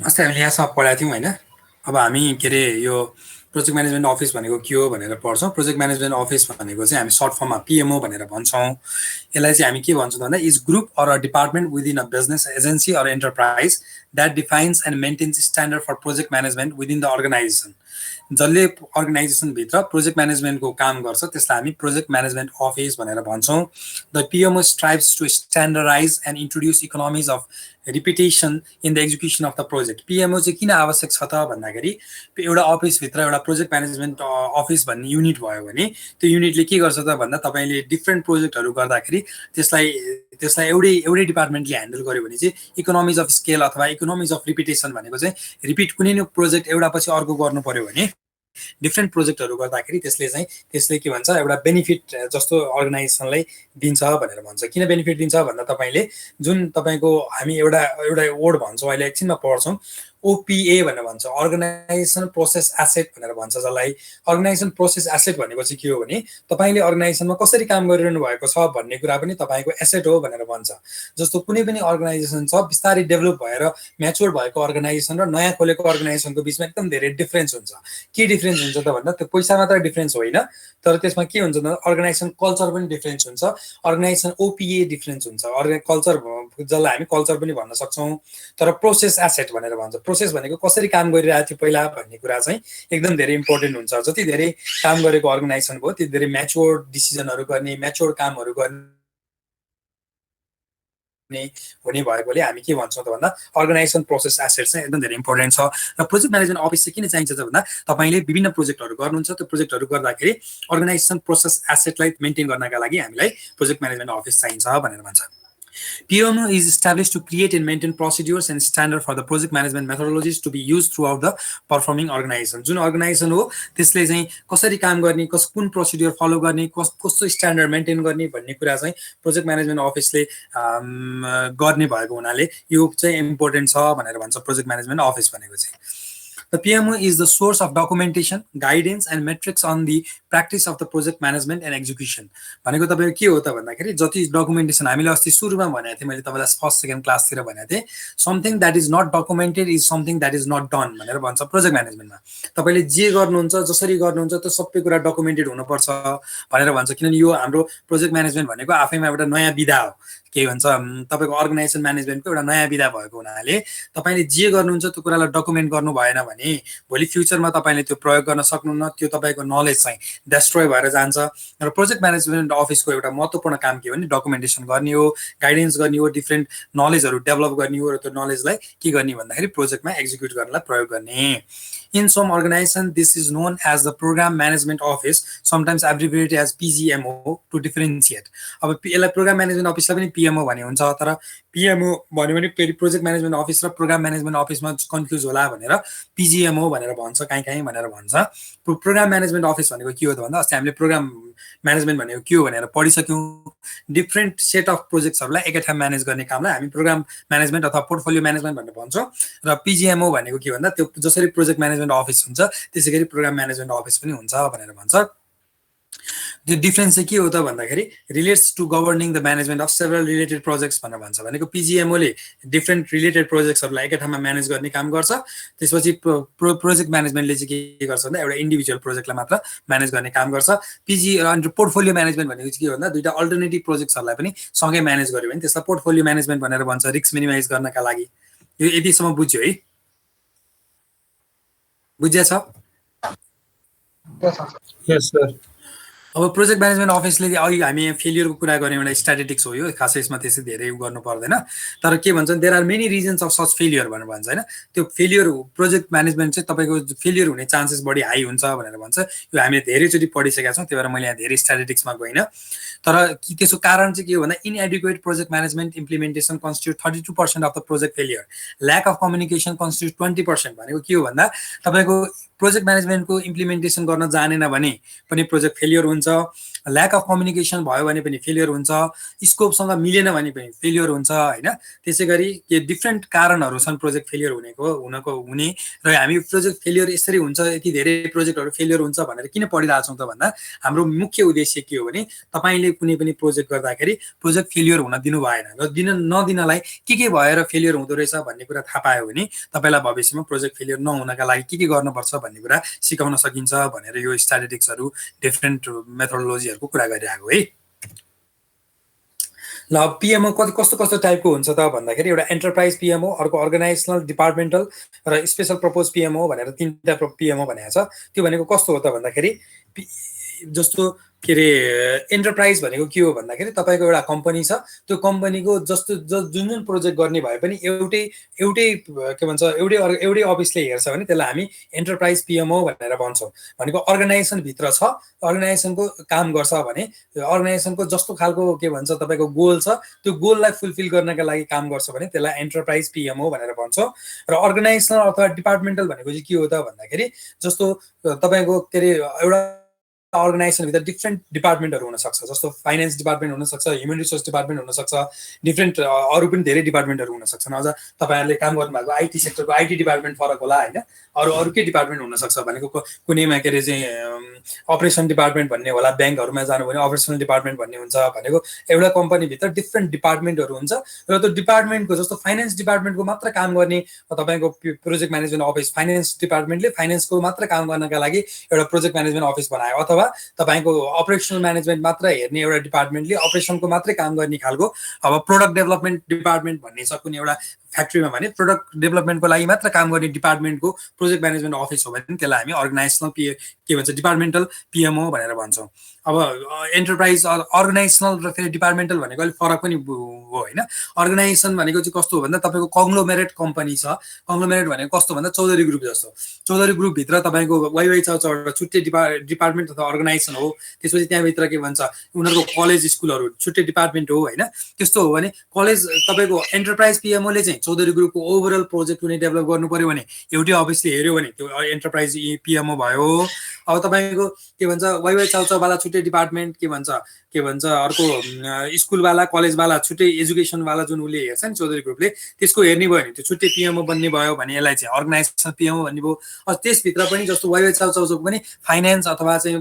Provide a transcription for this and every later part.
अस्ति हामीले यहाँसम्म पढाएको थियौँ होइन। अब हामी के अरे यो प्रोजेक्ट म्यानेजमेन्ट अफिस भनेको के हो भनेर पढ्छौँ। प्रोजेक्ट म्यानेजमेन्ट अफिस भनेको चाहिँ हामी सर्ट फर्ममा पिएमओ भनेर भन्छौँ। यसलाई चाहिँ हामी के भन्छौँ भन्दा is group or a department within a business agency or enterprise that defines and maintains standard for project management within the organisation. जसले अर्गनाइजेसनभित्र प्रोजेक्ट म्यानेजमेन्टको काम गर्छ त्यसलाई हामी प्रोजेक्ट म्यानेजमेन्ट अफिस भनेर भन्छौँ। The PMO strives to standardise and introduce economies of repetition in the execution of the project. PMO चाहिँ किन आवश्यक छ त भन्दाखेरि एउटा अफिसभित्र एउटा प्रोजेक्ट म्यानेजमेन्ट अफिस भन्ने युनिट भयो भने त्यो युनिटले के गर्छ त भन्दा तपाईँले डिफ्रेन्ट प्रोजेक्टहरू गर्दाखेरि त्यसलाई त्यसलाई एउटै डिपार्टमेन्टले ह्यान्डल गर्यो भने चाहिँ इकोनोमिज अफ स्केल अथवा इकोनोमिज अफ रिपिटेसन भनेको चाहिँ रिपिट कुनै न प्रोजेक्ट एउटा पछि अर्को गर्नु पर्यो भने डिफ्रेन्ट प्रोजेक्टहरू गर्दाखेरि त्यसले के भन्छ एउटा बेनिफिट जस्तो अर्गनाइजेसनलाई दिन्छ भनेर भन्छ। किन बेनिफिट दिन्छ भन्दा तपाईँले जुन तपाईँको हामी एउटा वर्ड भन्छौँ अहिले एकछिनमा पढ्छौँ, ओपिए भनेर भन्छ, अर्गनाइजेसन प्रोसेस एसेट भनेर भन्छ। जसलाई अर्गनाइजेसन प्रोसेस एसेट भनेको चाहिँ के हो भने तपाईँले अर्गनाइजेसनमा कसरी काम गरिरहनु भएको छ भन्ने कुरा पनि तपाईँको एसेट हो भनेर भन्छ। जस्तो कुनै पनि अर्गनाइजेसन छ बिस्तारै डेभलप भएर म्याच्योर भएको अर्गनाइजेसन र नयाँ खोलेको अर्गनाइजेसनको बिचमा एकदम धेरै डिफ्रेन्स हुन्छ। के डिफ्रेन्स हुन्छ त भन्दा त्यो पैसा मात्र डिफ्रेन्स होइन, तर त्यसमा के हुन्छ भन्दा अर्गनाइजेसन कल्चर पनि डिफ्रेन्स हुन्छ, अर्गनाइजेसन ओपिए डिफ्रेन्स हुन्छ। कल्चर जसलाई हामी कल्चर पनि भन्न सक्छौँ। तर प्रोसेस एसेट भनेर भन्छ, प्रोसेस भनेको कसरी काम गरिरहेको थियो पहिला भन्ने कुरा चाहिँ एकदम धेरै इम्पोर्टेन्ट हुन्छ। जति धेरै काम गरेको अर्गनाइजेसन भयो त्यति धेरै म्याच्योर डिसिजनहरू गर्ने, म्याच्योर कामहरू गर्ने हुने भएकोले हामी के भन्छौँ त भन्दा अर्गनाइजेसन प्रोसेस एसेट चाहिँ एकदम धेरै इम्पोर्टेन्ट छ। र प्रोजेक्ट म्यानेजमेन्ट अफिस चाहिँ किन चाहिन्छ त भन्दा तपाईँले विभिन्न प्रोजेक्टहरू गर्नुहुन्छ, त्यो प्रोजेक्टहरू गर्दाखेरि अर्गनाइजेसन प्रोसेस एसेटलाई मेन्टेन गर्नका लागि हामीलाई प्रोजेक्ट म्यानेजमेन्ट अफिस चाहिन्छ भनेर भन्छ। PMO is established to create and maintain procedures and standard for the project management methodologies to be used throughout the performing organization। जुन अर्गनाइजेसन हो त्यसले चाहिँ कसरी काम गर्ने, कुन प्रोसिड्युर फलो गर्ने, कस्तो स्ट्यान्डर्ड मेन्टेन गर्ने भन्ने कुरा चाहिँ प्रोजेक्ट म्यानेजमेन्ट अफिसले गर्ने भएको हुनाले यो चाहिँ इम्पोर्टेन्ट छ भनेर भन्छ प्रोजेक्ट म्यानेजमेन्ट अफिस भनेको चाहिँ। The PMO is the source of documentation, guidance and metrics on the practice of the project management and execution। भनेको तपाईको के हो त भन्दाखेरि जति डकुमेन्टेसन हामीले अस्ति सुरुमा भनेको थिएँ, मैले तपाईलाई फर्स्ट सेकेन्ड क्लासतिर भनेको थिएँ, something that is not documented is something that is not done भनेर भन्छ प्रोजेक्ट म्यानेजमेन्टमा। तपाईँले जे गर्नुहुन्छ, जसरी गर्नुहुन्छ त्यो सबै कुरा डकुमेन्टेड हुनुपर्छ भनेर भन्छ। किनभने यो हाम्रो प्रोजेक्ट म्यानेजमेन्ट भनेको आफैमा एउटा नयाँ विधा हो, के भन्छ तपाईँको अर्गनाइजेसन म्यानेजमेन्टको एउटा नयाँ विधा भएको हुनाले तपाईँले जे गर्नुहुन्छ त्यो कुरालाई डकुमेन्ट गर्नु भएन भने भोलि फ्युचरमा तपाईँले त्यो प्रयोग गर्न सक्नुहुन्न, त्यो तपाईँको नलेज चाहिँ डेस्ट्रोय भएर जान्छ। र प्रोजेक्ट म्यानेजमेन्ट अफिसको एउटा महत्त्वपूर्ण काम के हो भने डकुमेन्टेसन गर्ने हो, गाइडेन्स गर्ने हो, डिफ्रेन्ट नलेजहरू डेभलप गर्ने हो, र त्यो नलेजलाई के गर्ने भन्दाखेरि प्रोजेक्टमा एक्जिक्युट गर्नलाई प्रयोग गर्ने। In some organization, this is known as the Program Management Office, sometimes abbreviated as PGMO to differentiate। अब यसलाई प्रोग्राम म्यानेजमेन्ट अफिसलाई पनि पिएमओ भन्ने हुन्छ, तर पिएमओ भन्यो भने फेरि प्रोजेक्ट म्यानेजमेन्ट अफिस र प्रोग्राम म्यानेजमेन्ट अफिसमा कन्फ्युज होला भनेर पिजिएमओ भनेर भन्छ, कहीँ भनेर भन्छ। प्रोग्राम म्यानेजमेन्ट अफिस भनेको के हो त भन्दा अस्ति हामीले प्रोग्राम म्यानेजमेन्ट भनेको के हो भनेर पढिसक्यौँ। डिफ्रेन्ट सेट अफ प्रोजेक्ट्सहरूलाई एकै ठाउँ म्यानेज गर्ने कामलाई हामी प्रोग्राम म्यानेजमेन्ट अथवा पोर्टफोलियो म्यानेजमेन्ट भनेर भन्छौँ। र पिजिएमओ भनेको के भन्दा त्यो जसरी प्रोजेक्ट म्यानेजमेन्ट अफिस हुन्छ त्यसै गरी प्रोग्राम म्यानेजमेन्ट अफिस पनि हुन्छ भनेर भन्छ। त्यो डिफ्रेन्स चाहिँ के हो त भन्दाखेरि relates to governing the management of several related projects भनेर भन्छ। भनेको पिजिएमओले डिफ्रेन्ट रिलेटेड प्रोजेक्ट्सहरूलाई एकै ठाउँमा म्यानेज गर्ने काम गर्छ। त्यसपछि प्रोजेक्ट म्यानेजमेन्टले चाहिँ के गर्छ भन्दा एउटा इन्डिभिजुअल प्रोजेक्टलाई मात्र म्यानेज गर्ने काम गर्छ। अन्त पोर्टफोलियो म्यानेजमेन्ट भनेको चाहिँ के भन्दा दुईवटा अल्टरनेटिभ प्रोजेक्ट्सहरूलाई पनि सँगै म्यानेज गर्यो भने त्यसलाई पोर्टफोलियो म्यानेजमेन्ट भनेर भन्छ, रिस्क मिनिमाइज गर्नका लागि। यो यतिसम्म बुझ्यो है? बुझिया छ? यस सर। अब प्रोजेक्ट म्यानेजमेन्ट अफिसले अघि हामी फेलियरको कुरा गऱ्यौँ, एउटा स्ट्याटिस्टिक्स हो यो, खासै यसमा त्यसै धेरै गर्नु पर्दैन। तर के भन्छ there are many reasons of such failure भनेर भन्छ होइन। त्यो फेलियर प्रोजेक्ट म्यानेजमेन्ट चाहिँ तपाईँको फेलियर हुने चान्सेस बढी हाई हुन्छ भनेर भन्छ। यो हामीले धेरैचोटि पढिसकेका छौँ, त्यही भएर मैले यहाँ धेरै स्ट्याटिस्टिक्समा गइनँ। तर त्यसको कारण चाहिँ के हो भन्दा inadequate project management implementation constitute 32% of the project failure, lack of communication constitute 20%। भनेको के हो भन्दा तपाईँको प्रोजेक्ट म्यानेजमेन्टको इम्प्लिमेन्टेसन गर्न जानेन भने पनि प्रोजेक्ट फेलियर हुन्छ। हुन्छ, ल्याक अफ कम्युनिकेसन भयो भने पनि फेलियर हुन्छ, स्कोपसँग मिलेन भने पनि फेलियर हुन्छ होइन। त्यसै गरी के डिफ्रेन्ट कारणहरू छन् प्रोजेक्ट फेलियर हुने र हामी प्रोजेक्ट फेलियर यसरी हुन्छ, यति धेरै प्रोजेक्टहरू फेलियर हुन्छ भनेर किन पढिरहेछौँ त भन्दा हाम्रो मुख्य उद्देश्य के हो भने तपाईँले कुनै पनि प्रोजेक्ट गर्दाखेरि प्रोजेक्ट फेलियर हुन दिनु भएन र नदिनलाई के भएर फेलियर हुँदो रहेछ भन्ने कुरा थाहा पायो भने तपाईँलाई भविष्यमा प्रोजेक्ट फेलियर नहुनका लागि के गर्नुपर्छ भन्ने कुरा सिकाउन सकिन्छ भनेर यो स्ट्याटिस्टिक्सहरू डिफ्रेन्ट मेथोडोलोजीहरूको कुरा गरिरहेको है। ल पिएमओ कस्तो कस्तो टाइपको हुन्छ त भन्दाखेरि एउटा एन्टरप्राइज पिएमओ, अर्को अर्गनाइजेसनल डिपार्टमेन्टल र स्पेसल प्रपोज पिएमओ भनेर तीनटा पिएमओ भनेको छ। त्यो भनेको कस्तो हो त भन्दाखेरि जस्तो के अरे एन्टरप्राइज भनेको के हो भन्दाखेरि तपाईँको एउटा कम्पनी छ, त्यो कम्पनीको जुन प्रोजेक्ट गर्ने भए पनि एउटै के भन्छ एउटै अफिसले हेर्छ भने त्यसलाई हामी एन्टरप्राइज पिएमओ भनेर भन्छौँ। भनेको अर्गनाइजेसनभित्र छ, अर्गनाइजेसनको काम गर्छ भने अर्गनाइजेसनको जस्तो खालको के भन्छ तपाईँको गोल छ त्यो गोललाई फुलफिल गर्नका लागि काम गर्छ भने त्यसलाई एन्टरप्राइज पिएमओ भनेर भन्छौँ। र अर्गनाइजेसनल अथवा डिपार्टमेन्टल भनेको चाहिँ के हो त भन्दाखेरि जस्तो तपाईँको के अरे एउटा अर्गनाइजेसनभित्र डिफ्रेन्ट डिपार्टमेन्टहरू हुनसक्छ, जस्तो फाइनेन्स डिपार्टमेन्ट हुनसक्छ, ह्युमन रिसोर्स डिपार्टमेन्ट हुनसक्छ, डिफ्रेन्ट अरू पनि धेरै डिपार्टमेन्टहरू हुनसक्छन्। अझ तपाईँहरूले काम गर्नुभएको आइटी सेक्टरको आइटी डिपार्टमेन्ट फरक होला होइन, अरू के डिपार्टमेन्ट हुनसक्छ भनेको कुनैमा के अरे चाहिँ अपरेसन डिपार्टमेन्ट भन्ने होला, ब्याङ्कहरूमा जानु भने अपरेसनल डिपार्टमेन्ट भन्ने हुन्छ। भनेको एउटा कम्पनीभित्र डिफ्रेन्ट डिपार्टमेन्टहरू हुन्छ र त्यो डिपार्टमेन्टको जस्तो फाइनेन्स डिपार्टमेन्टको मात्र काम गर्ने तपाईँको प्रोजेक्ट म्यानेजमेन्ट अफिस, फाइनेन्स डिपार्टमेन्टले फाइनेन्सको मात्र काम गर्नका लागि एउटा प्रोजेक्ट म्यानेजमेन्ट अफिस बनायो, अथवा तपाईँको अपरेसनल म्यानेजमेन्ट मात्र हेर्ने एउटा डिपार्टमेन्टले अपरेसनको मात्रै काम गर्ने खालको अब प्रोडक्ट डेभलपमेन्ट डिपार्टमेन्ट भन्ने छ कुनै एउटा फ्याक्ट्रीमा भने प्रोडक्ट डेभलपमेन्टको लागि मात्र काम गर्ने डिपार्टमेन्टको प्रोजेक्ट म्यानेजमेन्ट अफिस हो भने त्यसलाई हामी अर्गनाइजेसनल के भन्छ डिपार्टमेन्टल पिएमओ भनेर भन्छौँ। अब एन्टरप्राइज अर्गनाइजेसनल र फेरि डिपार्टमेन्टल भनेको अलिक फरक पनि हो होइन। अर्गनाइजेसन भनेको चाहिँ कस्तो हो भन्दा तपाईँको कङ्ग्लोमेरेट कम्पनी छ, कङ्ग्लोमेरेट भनेको कस्तो भन्दा चौधरी ग्रुप जस्तो, चौधरी ग्रुपभित्र तपाईँको वाइवाई छ एउटा छुट्टै डिपार्टमेन्ट अथवा अर्गनाइजेसन हो, त्यसपछि त्यहाँभित्र के भन्छ उनीहरूको कलेज स्कुलहरू छुट्टै डिपार्टमेन्ट हो होइन। त्यस्तो हो भने कलेज तपाईँको एन्टरप्राइज पिएमओले चाहिँ चौधरी ग्रुपको ओभरअल प्रोजेक्ट कुनै डेभलप गर्नु पऱ्यो भने एउटै अफिसले हेऱ्यो भने त्यो एन्टरप्राइज पिएमओ भयो। अब तपाईँको के भन्छ वाइवाई चाउचाउवाला छुट्टै डिपार्टमेन्ट, के भन्छ अर्को स्कुलवाला कलेजवाला छुट्टै एजुकेसनवाला जुन उसले हेर्छ नि चौधरी ग्रुपले, त्यसको हेर्ने भयो भने त्यो छुट्टै पिएमओ बन्ने भयो भने यसलाई चाहिँ अर्गनाइजेसनल पिएमओ भन्ने भयो। त्यसभित्र पनि जस्तो वाइवाई चाउचाउको पनि फाइनेन्स अथवा चाहिँ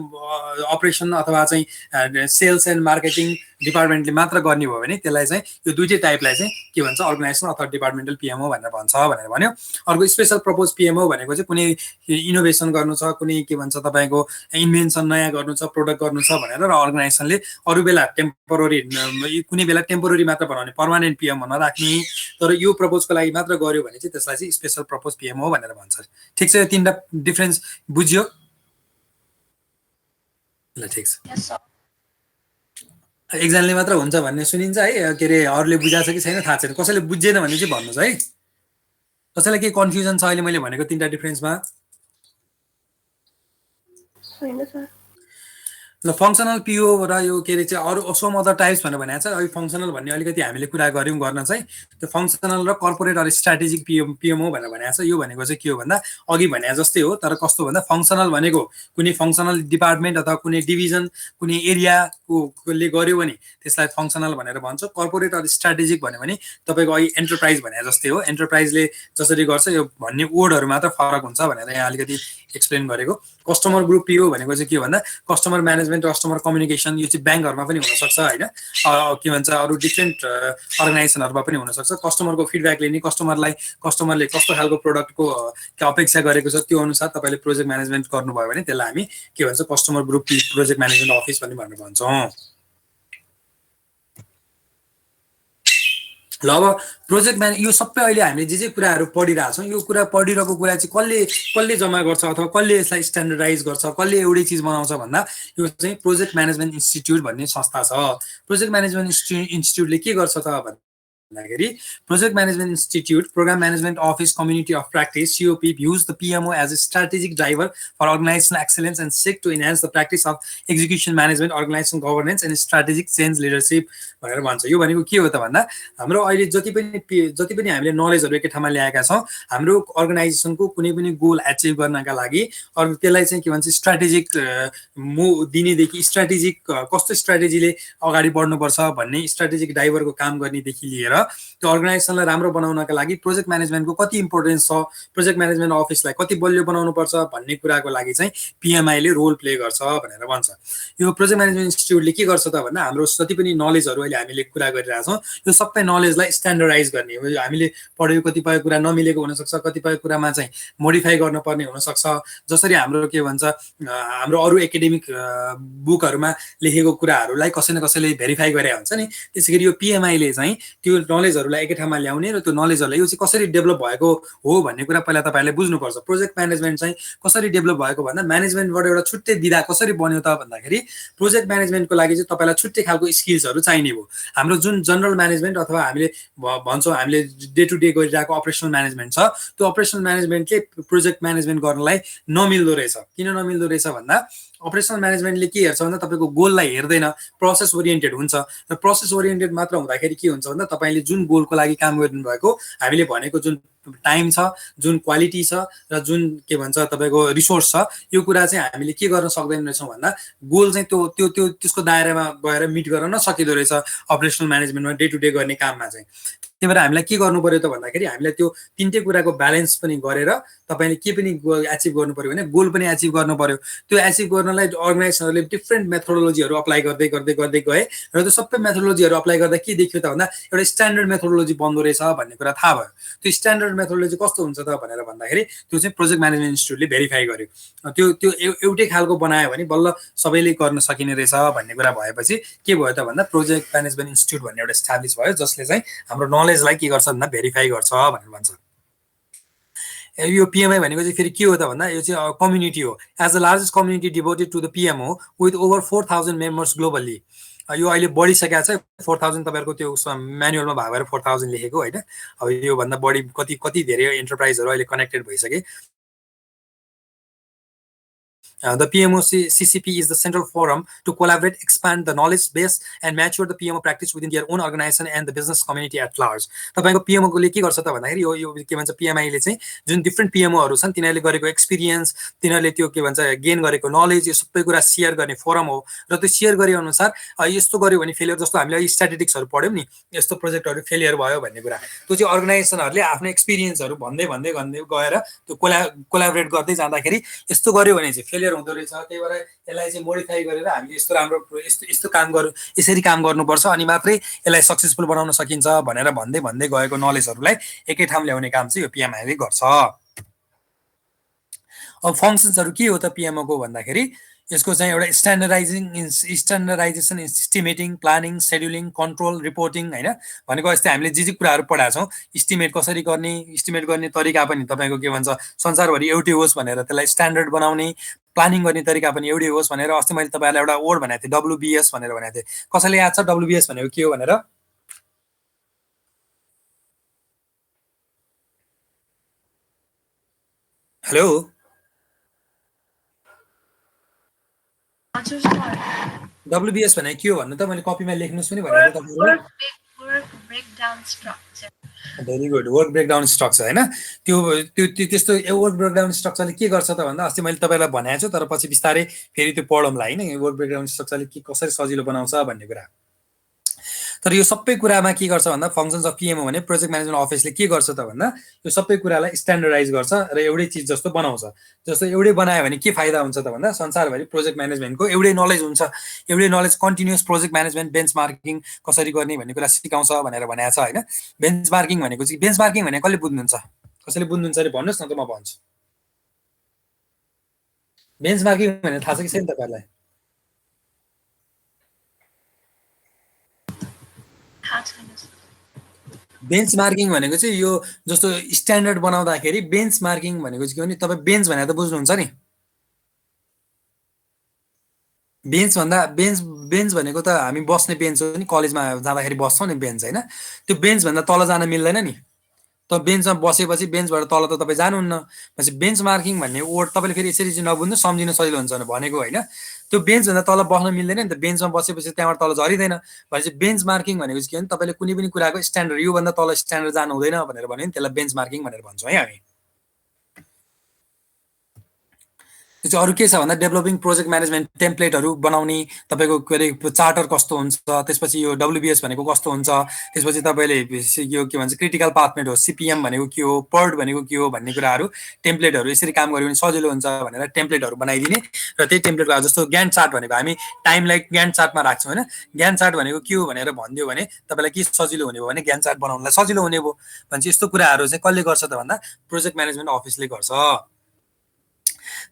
अपरेसन अथवा चाहिँ सेल्स एन्ड मार्केटिङ डिपार्टमेन्टले मात्र गर्ने भयो भने त्यसलाई चाहिँ यो दुईटै टाइपलाई चाहिँ के भन्छ अर्गनाइजेसन अथवा डिपार्टमेन्टल पिएमओ भनेर भन्छ भनेर भन्यो। अर्को स्पेसल प्रपोज पिएमओ भनेको चाहिँ कुनै इनोभेसन गर्नु छ, कुनै के भन्छ तपाईँको इन्भेन्सन नयाँ गर्नु छ, प्रोडक्ट गर्नु छ भनेर र अर्गनाइजेसनले अरू बेला टेम्पोररी कुनै बेला टेम्पोररी मात्र बनाउने पर्मानेन्ट पिएमओ नराख्ने, तर यो प्रपोजको लागि मात्र गर्यो भने चाहिँ त्यसलाई चाहिँ स्पेसल प्रपोज पिएमओ भनेर भन्छ। ठिक छ, यो तिनवटा डिफ्रेन्स बुझ्यो ल? ठिक छ, एकजनाले मात्र हुन्छ भन्ने सुनिन्छ है, के अरे अरूले बुझाएको छ कि छैन थाहा छैन। कसैले बुझेन भने चाहिँ भन्नुहोस् है, कसैलाई केही कन्फ्युजन छ अहिले मैले भनेको तिनवटा डिफ्रेन्समा? ल फङ्सनल पिओ र यो के अरे चाहिँ अरू सम अदर टाइप्स भनेर भनेको छ। अहिले फङ्सनल भन्ने अलिकति हामीले कुरा गऱ्यौँ गर्न चाहिँ त्यो फङ्सनल र कर्पोरेट अरू स्ट्राटेजिक पिएमओ भनेर भनेको छ। यो भनेको चाहिँ के हो भन्दा अघि भने जस्तै हो, तर कस्तो भन्दा फङ्सनल भनेको कुनै फङ्सनल डिपार्टमेन्ट अथवा कुनै डिभिजन कुनै एरियाकोले गर्यो भने त्यसलाई फङ्सनल भनेर भन्छ। कर्पोरेट अरू स्ट्राटेजिक भन्यो भने तपाईँको अघि एन्टरप्राइज भने जस्तै हो, एन्टरप्राइजले जसरी गर्छ यो भन्ने वर्डहरू मात्र फरक हुन्छ भनेर यहाँ अलिकति एक्सप्लेन गरेको। कस्टमर ग्रुप पिओ भनेको चाहिँ के भन्दा कस्टमर म्यानेजमेन्ट, कस्टमर कम्युनिकेसन, यो चाहिँ ब्याङ्कहरूमा पनि हुनसक्छ होइन, के भन्छ अरू डिफ्रेन्ट अर्गनाइजेसनहरूमा पनि हुनसक्छ। कस्टमरको फिडब्याक लिने, कस्टमरले कस्तो खालको प्रोडक्टको अपेक्षा गरेको छ त्यो अनुसार तपाईँले प्रोजेक्ट म्यानेजमेन्ट गर्नुभयो भने त्यसलाई हामी के भन्छ customer group project management office पनि भनेर भन्छौँ। ल अब प्रोजेक्ट यो सबै अहिले हामीले जे कुराहरू पढिरहेछौँ यो कुरा पढिरहेको कुरा चाहिँ कसले जम्मा गर्छ अथवा कसले यसलाई स्ट्यान्डर्डाइज गर्छ, कसले एउटै चिज बनाउँछ भन्दा यो चाहिँ प्रोजेक्ट म्यानेजमेन्ट इन्स्टिट्युट भन्ने संस्था छ। प्रोजेक्ट म्यानेजमेन्ट इन्स्टिट्युटले के गर्छ त भन्दाखेरि project management institute program management office community of practice COP views the PMO as a strategic driver for organisational excellence and seek to enhance the practice of execution management organisation governance and strategic change leadership भनेर भन्छ। यो भनेको के हो त भन्दा हाम्रो अहिले जति पनि हामीले नलेजहरू एकै ठाउँमा ल्याएका छौँ हाम्रो अर्गनाइजेसनको कुनै पनि गोल एचिभ गर्नका लागि अरू त्यसलाई चाहिँ के भन्छ स्ट्राटेजिक दिनेदेखि स्ट्राटेजिक कस्तो स्ट्राटेजीले अगाडि बढ्नुपर्छ भन्ने स्ट्राटेजिक ड्राइभरको काम गर्नेदेखि लिएर त्यो अर्गनाइजेसनलाई राम्रो बनाउनका लागि प्रोजेक्ट म्यानेजमेन्टको कति इम्पोर्टेन्स छ, प्रोजेक्ट म्यानेजमेन्ट अफिसलाई कति बलियो बनाउनुपर्छ भन्ने कुराको लागि चाहिँ PMI ले रोल प्ले गर्छ भनेर भन्छ। यो प्रोजेक्ट म्यानेजमेन्ट इन्स्टिट्युटले के गर्छ त भन्दा हाम्रो जति पनि नलेजहरू अहिले हामीले कुरा गरिरहेछौँ यो सबै नलेजलाई स्ट्यान्डर्डाइज गर्ने। हामीले पढेको कतिपय कुरा नमिलेको हुनसक्छ, कतिपय कुरामा चाहिँ मोडिफाई गर्नुपर्ने हुनसक्छ। जसरी हाम्रो के भन्छ हाम्रो अरू एकाडेमिक बुकहरूमा लेखेको कुराहरूलाई कसै न कसैले भेरिफाई गरे हुन्छ नि, त्यसैगरी यो PMI ले चाहिँ त्यो नलेजहरूलाई एकै ठाउँमा ल्याउने र त्यो नलेजहरूलाई यो चाहिँ कसरी डेभलप भएको हो भन्ने कुरा पहिला तपाईँहरूले बुझ्नुपर्छ। प्रोजेक्ट म्यानेजमेन्ट चाहिँ कसरी डेभलप भएको भन्दा म्यानेजमेन्टबाट एउटा छुट्टै विधा कसरी बन्यो त भन्दाखेरि प्रोजेक्ट म्यानेजमेन्टको लागि चाहिँ तपाईँलाई छुट्टै खालको स्किल्सहरू चाहिने भयो। हाम्रो जुन जनरल म्यानेजमेन्ट अथवा हामीले भन्छौँ हामीले डे टु डे गरिरहेको अपरेसनल म्यानेजमेन्ट छ त्यो अपरेसनल म्यानेजमेन्टले प्रोजेक्ट म्यानेजमेन्ट गर्नलाई नमिल्दो रहेछ। किन नमिल्दो रहेछ भन्दा अपरेसनल म्यानेजमेन्टले के हेर्छ भन्दा तपाईँको गोललाई हेर्दैन, प्रोसेस ओरिएन्टेड हुन्छ र प्रोसेस ओरिएन्टेड मात्र हुँदाखेरि के हुन्छ भन्दा तपाईँले जुन गोलको लागि काम गर्नुभएको हामीले भनेको जुन टाइम छ, जुन क्वालिटी छ र जुन के भन्छ तपाईँको रिसोर्स छ यो कुरा चाहिँ हामीले के गर्न सक्दैन रहेछौँ भन्दा गोल चाहिँ त्यो त्यो त्यो त्यसको दायरामा गएर मिट गर्न नसकिँदो रहेछ अपरेसनल म्यानेजमेन्टमा डे टु डे गर्ने काममा चाहिँ। त्यही भएर हामीलाई के गर्नु पर्यो त भन्दाखेरि हामीलाई त्यो तिनटै कुराको ब्यालेन्स पनि गरेर तपाईँले के पनि एचिभ गर्नु पर्यो भने गोल पनि एचिभ गर्नु पर्यो। त्यो एचिभ गर्नलाई अर्गनाइजेसनहरूले डिफ्रेन्ट मेथोडोलोजीहरू अप्लाई गर्दै गर्दै गर्दै गए र त्यो सबै मेथोडोलोजीहरू अप्लाई गर्दा के देखियो त भन्दा एउटा स्ट्यान्डर्ड मेथोडोलोजी बन्दो रहेछ भन्ने कुरा थाहा भयो। त्यो स्ट्यान्डर्ड मेथोडोलोजी कस्तो हुन्छ त भनेर भन्दाखेरि त्यो चाहिँ प्रोजेक्ट म्यानेजमेन्ट इन्स्टिट्युटले भेरिफाई गर्यो। त्यो त्यो एउटै खालको बनायो भने बल्ल सबैले गर्न सकिने रहेछ भन्ने कुरा भएपछि के भयो त भन्दा प्रोजेक्ट म्यानेजमेन्ट इन्स्टिट्युट भन्ने एउटा इस्टाब्लिस भयो जसले चाहिँ हाम्रो नलेजलाई के गर्छ भन्दा भेरिफाई गर्छ भनेर भन्छ। यो PMI भनेको चाहिँ फेरि के हो त भन्दा यो चाहिँ कम्युनिटी हो। As the largest community devoted to the PMO with over 4000 members globally. यो अहिले बढिसकेको छ 4000 तपाईँहरूको त्यो म्यानुअलमा भाग भएर 4000 लेखेको होइन। अब योभन्दा बढी कति धेरै एन्टरप्राइजहरू अहिले कनेक्टेड भइसके। The PMO CCP is the central forum to collaborate, expand the knowledge base, and mature the PMO practice within their own organization and the business community at large. तपाईको PMO को ले के गर्छ त भन्दाखेरि यो के भन्छ PMI ले चाहिँ जुन डिफ्रेन्ट PMOहरू छन् तिनीहरूले गरेको एक्सपिरियन्स, तिनीहरूले त्यो के भन्छ गेन गरेको नलेज यो सबै कुरा शेयर गर्ने फोरम हो र त्यो शेयर गरे अनुसार यस्तो गर्यो भने फेलियर जस्तो हामीले स्ट्याटिस्टिक्सहरू पढ्यौं नि यस्तो प्रोजेक्टहरू फेलियर भयो भन्ने कुरा त्यो चाहिँ अर्गनाइजेसनहरूले आफ्नो एक्सपिरियन्सहरू भन्दै भन्दै भन्दै गएर त्यो कोलाबोरेट गर्दै जाँदाखेरि यस्तो गर्यो भने चाहिँ फेलियर हुँदो रहेछ। त्यही भएर यसलाई चाहिँ मोडिफाई गरेर हामीले यस्तो राम्रो यस्तो काम गर्नु यसरी काम गर्नुपर्छ अनि मात्रै यसलाई सक्सेसफुल बनाउन सकिन्छ भनेर भन्दै भन्दै गएको नलेजहरूलाई एकै ठाउँ ल्याउने काम चाहिँ यो PMI ले गर्छ। अब फङ्सन्सहरू के हो त PMO को भन्दाखेरि यसको चाहिँ एउटा standardisation estimating planning scheduling control reporting हैन भनेको यस्तै हामीले जे कुराहरू पढाएको छौँ इस्टिमेट कसरी गर्ने इस्टिमेट गर्ने तरिका पनि तपाईँको के भन्छ संसारभरि एउटै होस् भनेर त्यसलाई स्ट्यान्डर्ड बनाउने प्लानिङ गर्ने तरिका पनि एउटै होस् भनेर अस्ति मैले तपाईँलाई एउटा वर्ड भनेको थिएँ WBS भनेर भनेको थिएँ। कसैले याद छ WBS भनेको के हो भनेर? हेलो WBS भनेको के हो भन्नु त मैले कपीमा लेख्नुस् पनि भनेको तपाईहरुले very good work breakdown structure हैन त्यो त्यस्तो वर्क ब्रेकडाउन स्ट्रक्चरले के गर्छ त भन्दा अस्ति मैले तपाईलाई भनेको छु तर पछि बिस्तारै फेरि त्यो पढौँला हैन वर्क ब्रेकडाउन स्ट्रक्चरले के कसरी सजिलो बनाउँछ भन्ने कुरा। तर यो सबै कुरामा के गर्छ भन्दा फङ्सन्स अफ PMO भने प्रोजेक्ट म्यानेजमेन्ट अफिसले के गर्छ त भन्दा यो सबै कुरालाई स्ट्यान्डर्डाइज गर्छ र एउटै चीज जस्तो बनाउँछ। जस्तो एउटै बनायो भने के फाइदा हुन्छ त भन्दा संसारभरि प्रोजेक्ट म्यानेजमेन्टको एउटै नलेज हुन्छ। एउटै नलेज कन्टिन्युअस प्रोजेक्ट म्यानेजमेन्ट बेन्चमार्किङ कसरी गर्ने भन्ने कुरा सिकाउँछ भनेर भनेको छ हैन। बेन्चमार्किङ भनेको चाहिँ बेन्चमार्किङ भने कसले बुझ्नुहुन्छ? कसैले बुझ्नुहुन्छ अरे भन्नुस् न त म भन्छु। बेन्चमार्किङ भने थाहा छ कि छैन तपाईहरुलाई? बेन्चमार्किङ भनेको चाहिँ यो जस्तो स्ट्यान्डर्ड बनाउँदाखेरि बेन्चमार्किङ भनेको चाहिँ के हो नि तपाईं बेन्च भनेर त बुझ्नुहुन्छ नि बेन्च भनेको त हामी बस्ने बेन्च हो नि, कलेजमा जाँदाखेरि बस्छौँ नि बेन्च होइन, त्यो बेन्चभन्दा तल जान मिल्दैन नि। त बेन्चमा बसेपछि बेन्चबाट तल त तपाईँ जानुहुन्न। भनेपछि बेन्च मार्किङ भन्ने वर्ड तपाईँले फेरि यसरी चाहिँ नबुझ्नु, सम्झिन सजिलो हुन्छ भनेको होइन। त्यो बेन्चभन्दा तल बस्न मिल्दैन नि त, बेन्चमा बसेपछि त्यहाँबाट तल झरिँदैन। भनेपछि बेन्च मार्किङ भनेको चाहिँ के भने तपाईँले कुनै पनि कुराको स्ट्यान्डर्ड योभन्दा तल स्ट्यान्डर्ड जानु हुँदैन भनेर भन्यो नि, त्यसलाई बेन्च मार्किङ भनेर भन्छौँ है हामी। त्यो चाहिँ अरू के छ भन्दा डेभलपिङ प्रोजेक्ट म्यानेजमेन्ट टेम्प्लेटहरू बनाउने, तपाईँको के अरे चार्टर कस्तो हुन्छ, त्यसपछि यो डब्लुबिएस भनेको कस्तो हुन्छ, त्यसपछि तपाईँले यो के भन्छ क्रिटिकल पाथमेट हो, सिपिएम भनेको के हो, पर्ड भनेको के हो भन्ने कुराहरू टेम्प्लेटहरू यसरी काम गऱ्यो भने सजिलो हुन्छ भनेर टेम्प्लेटहरू बनाइदिने। र त्यही टेम्प्लेटको जस्तो ग्यान्ट चार्ट भनेको हामी टाइमलाई ग्यान्ट चार्टमा राख्छौँ होइन। ग्यान्ट चार्ट भनेको के हो भनेर भनिदियो भने तपाईँलाई के सजिलो हुने भयो भने ग्यान्ट चार्ट बनाउनलाई सजिलो हुने भयो। भनेपछि यस्तो कुराहरू चाहिँ कसले गर्छ त भन्दा प्रोजेक्ट म्यानेजमेन्ट अफिसले गर्छ।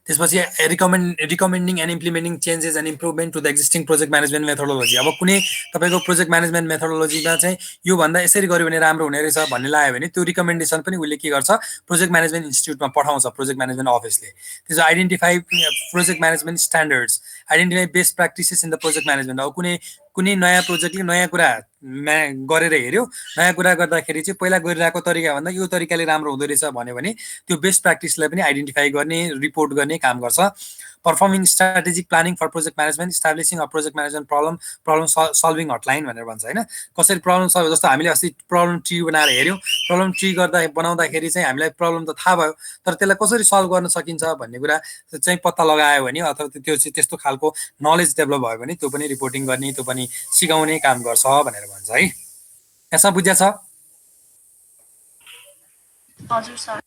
त्यसपछि recommending and implementing changes and improvement to the existing project management methodology. अब कुनै तपाईँको प्रोजेक्ट म्यानेजमेन्ट मेथोडोलोजीमा चाहिँ योभन्दा यसरी गर्यो भने राम्रो हुने रहेछ भन्ने लाग्यो भने त्यो रिकमेन्डेसन पनि उसले के गर्छ, प्रोजेक्ट म्यानेजमेन्ट इन्स्टिट्युटमा पठाउँछ प्रोजेक्ट म्यानेजमेन्ट अफिसले। त्यसो identify project management standards, identify best practices in the project management. अब कुनै कुनै नयाँ प्रोजेक्टले नयाँ कुरा गरेर हेऱ्यो, नयाँ कुरा गर्दाखेरि चाहिँ पहिला गरिरहेको तरिकाभन्दा यो तरिकाले राम्रो हुँदो रहेछ भन्यो भने त्यो बेस्ट प्र्याक्टिसलाई पनि आइडेन्टिफाई गर्ने, रिपोर्ट गर्ने काम गर्छ। Performing strategic planning for project management, establishing a project management problem solving hotline भनेर भन्छ होइन। कसरी प्रब्लम सल्भ, जस्तो हामीले अस्ति प्रब्लम ट्री बनाएर हेऱ्यौँ, प्रब्लम ट्री बनाउँदाखेरि चाहिँ हामीलाई प्रब्लम त थाहा भयो, तर त्यसलाई कसरी सल्भ गर्न सकिन्छ भन्ने कुरा चाहिँ पत्ता लगायो भने अथवा त्यो चाहिँ त्यस्तो खालको नलेज डेभलप भयो भने त्यो पनि रिपोर्टिङ गर्ने, त्यो पनि सिकाउने काम गर्छ भनेर भन्छ है। यसमा बुझ्या छ? हजुर सर।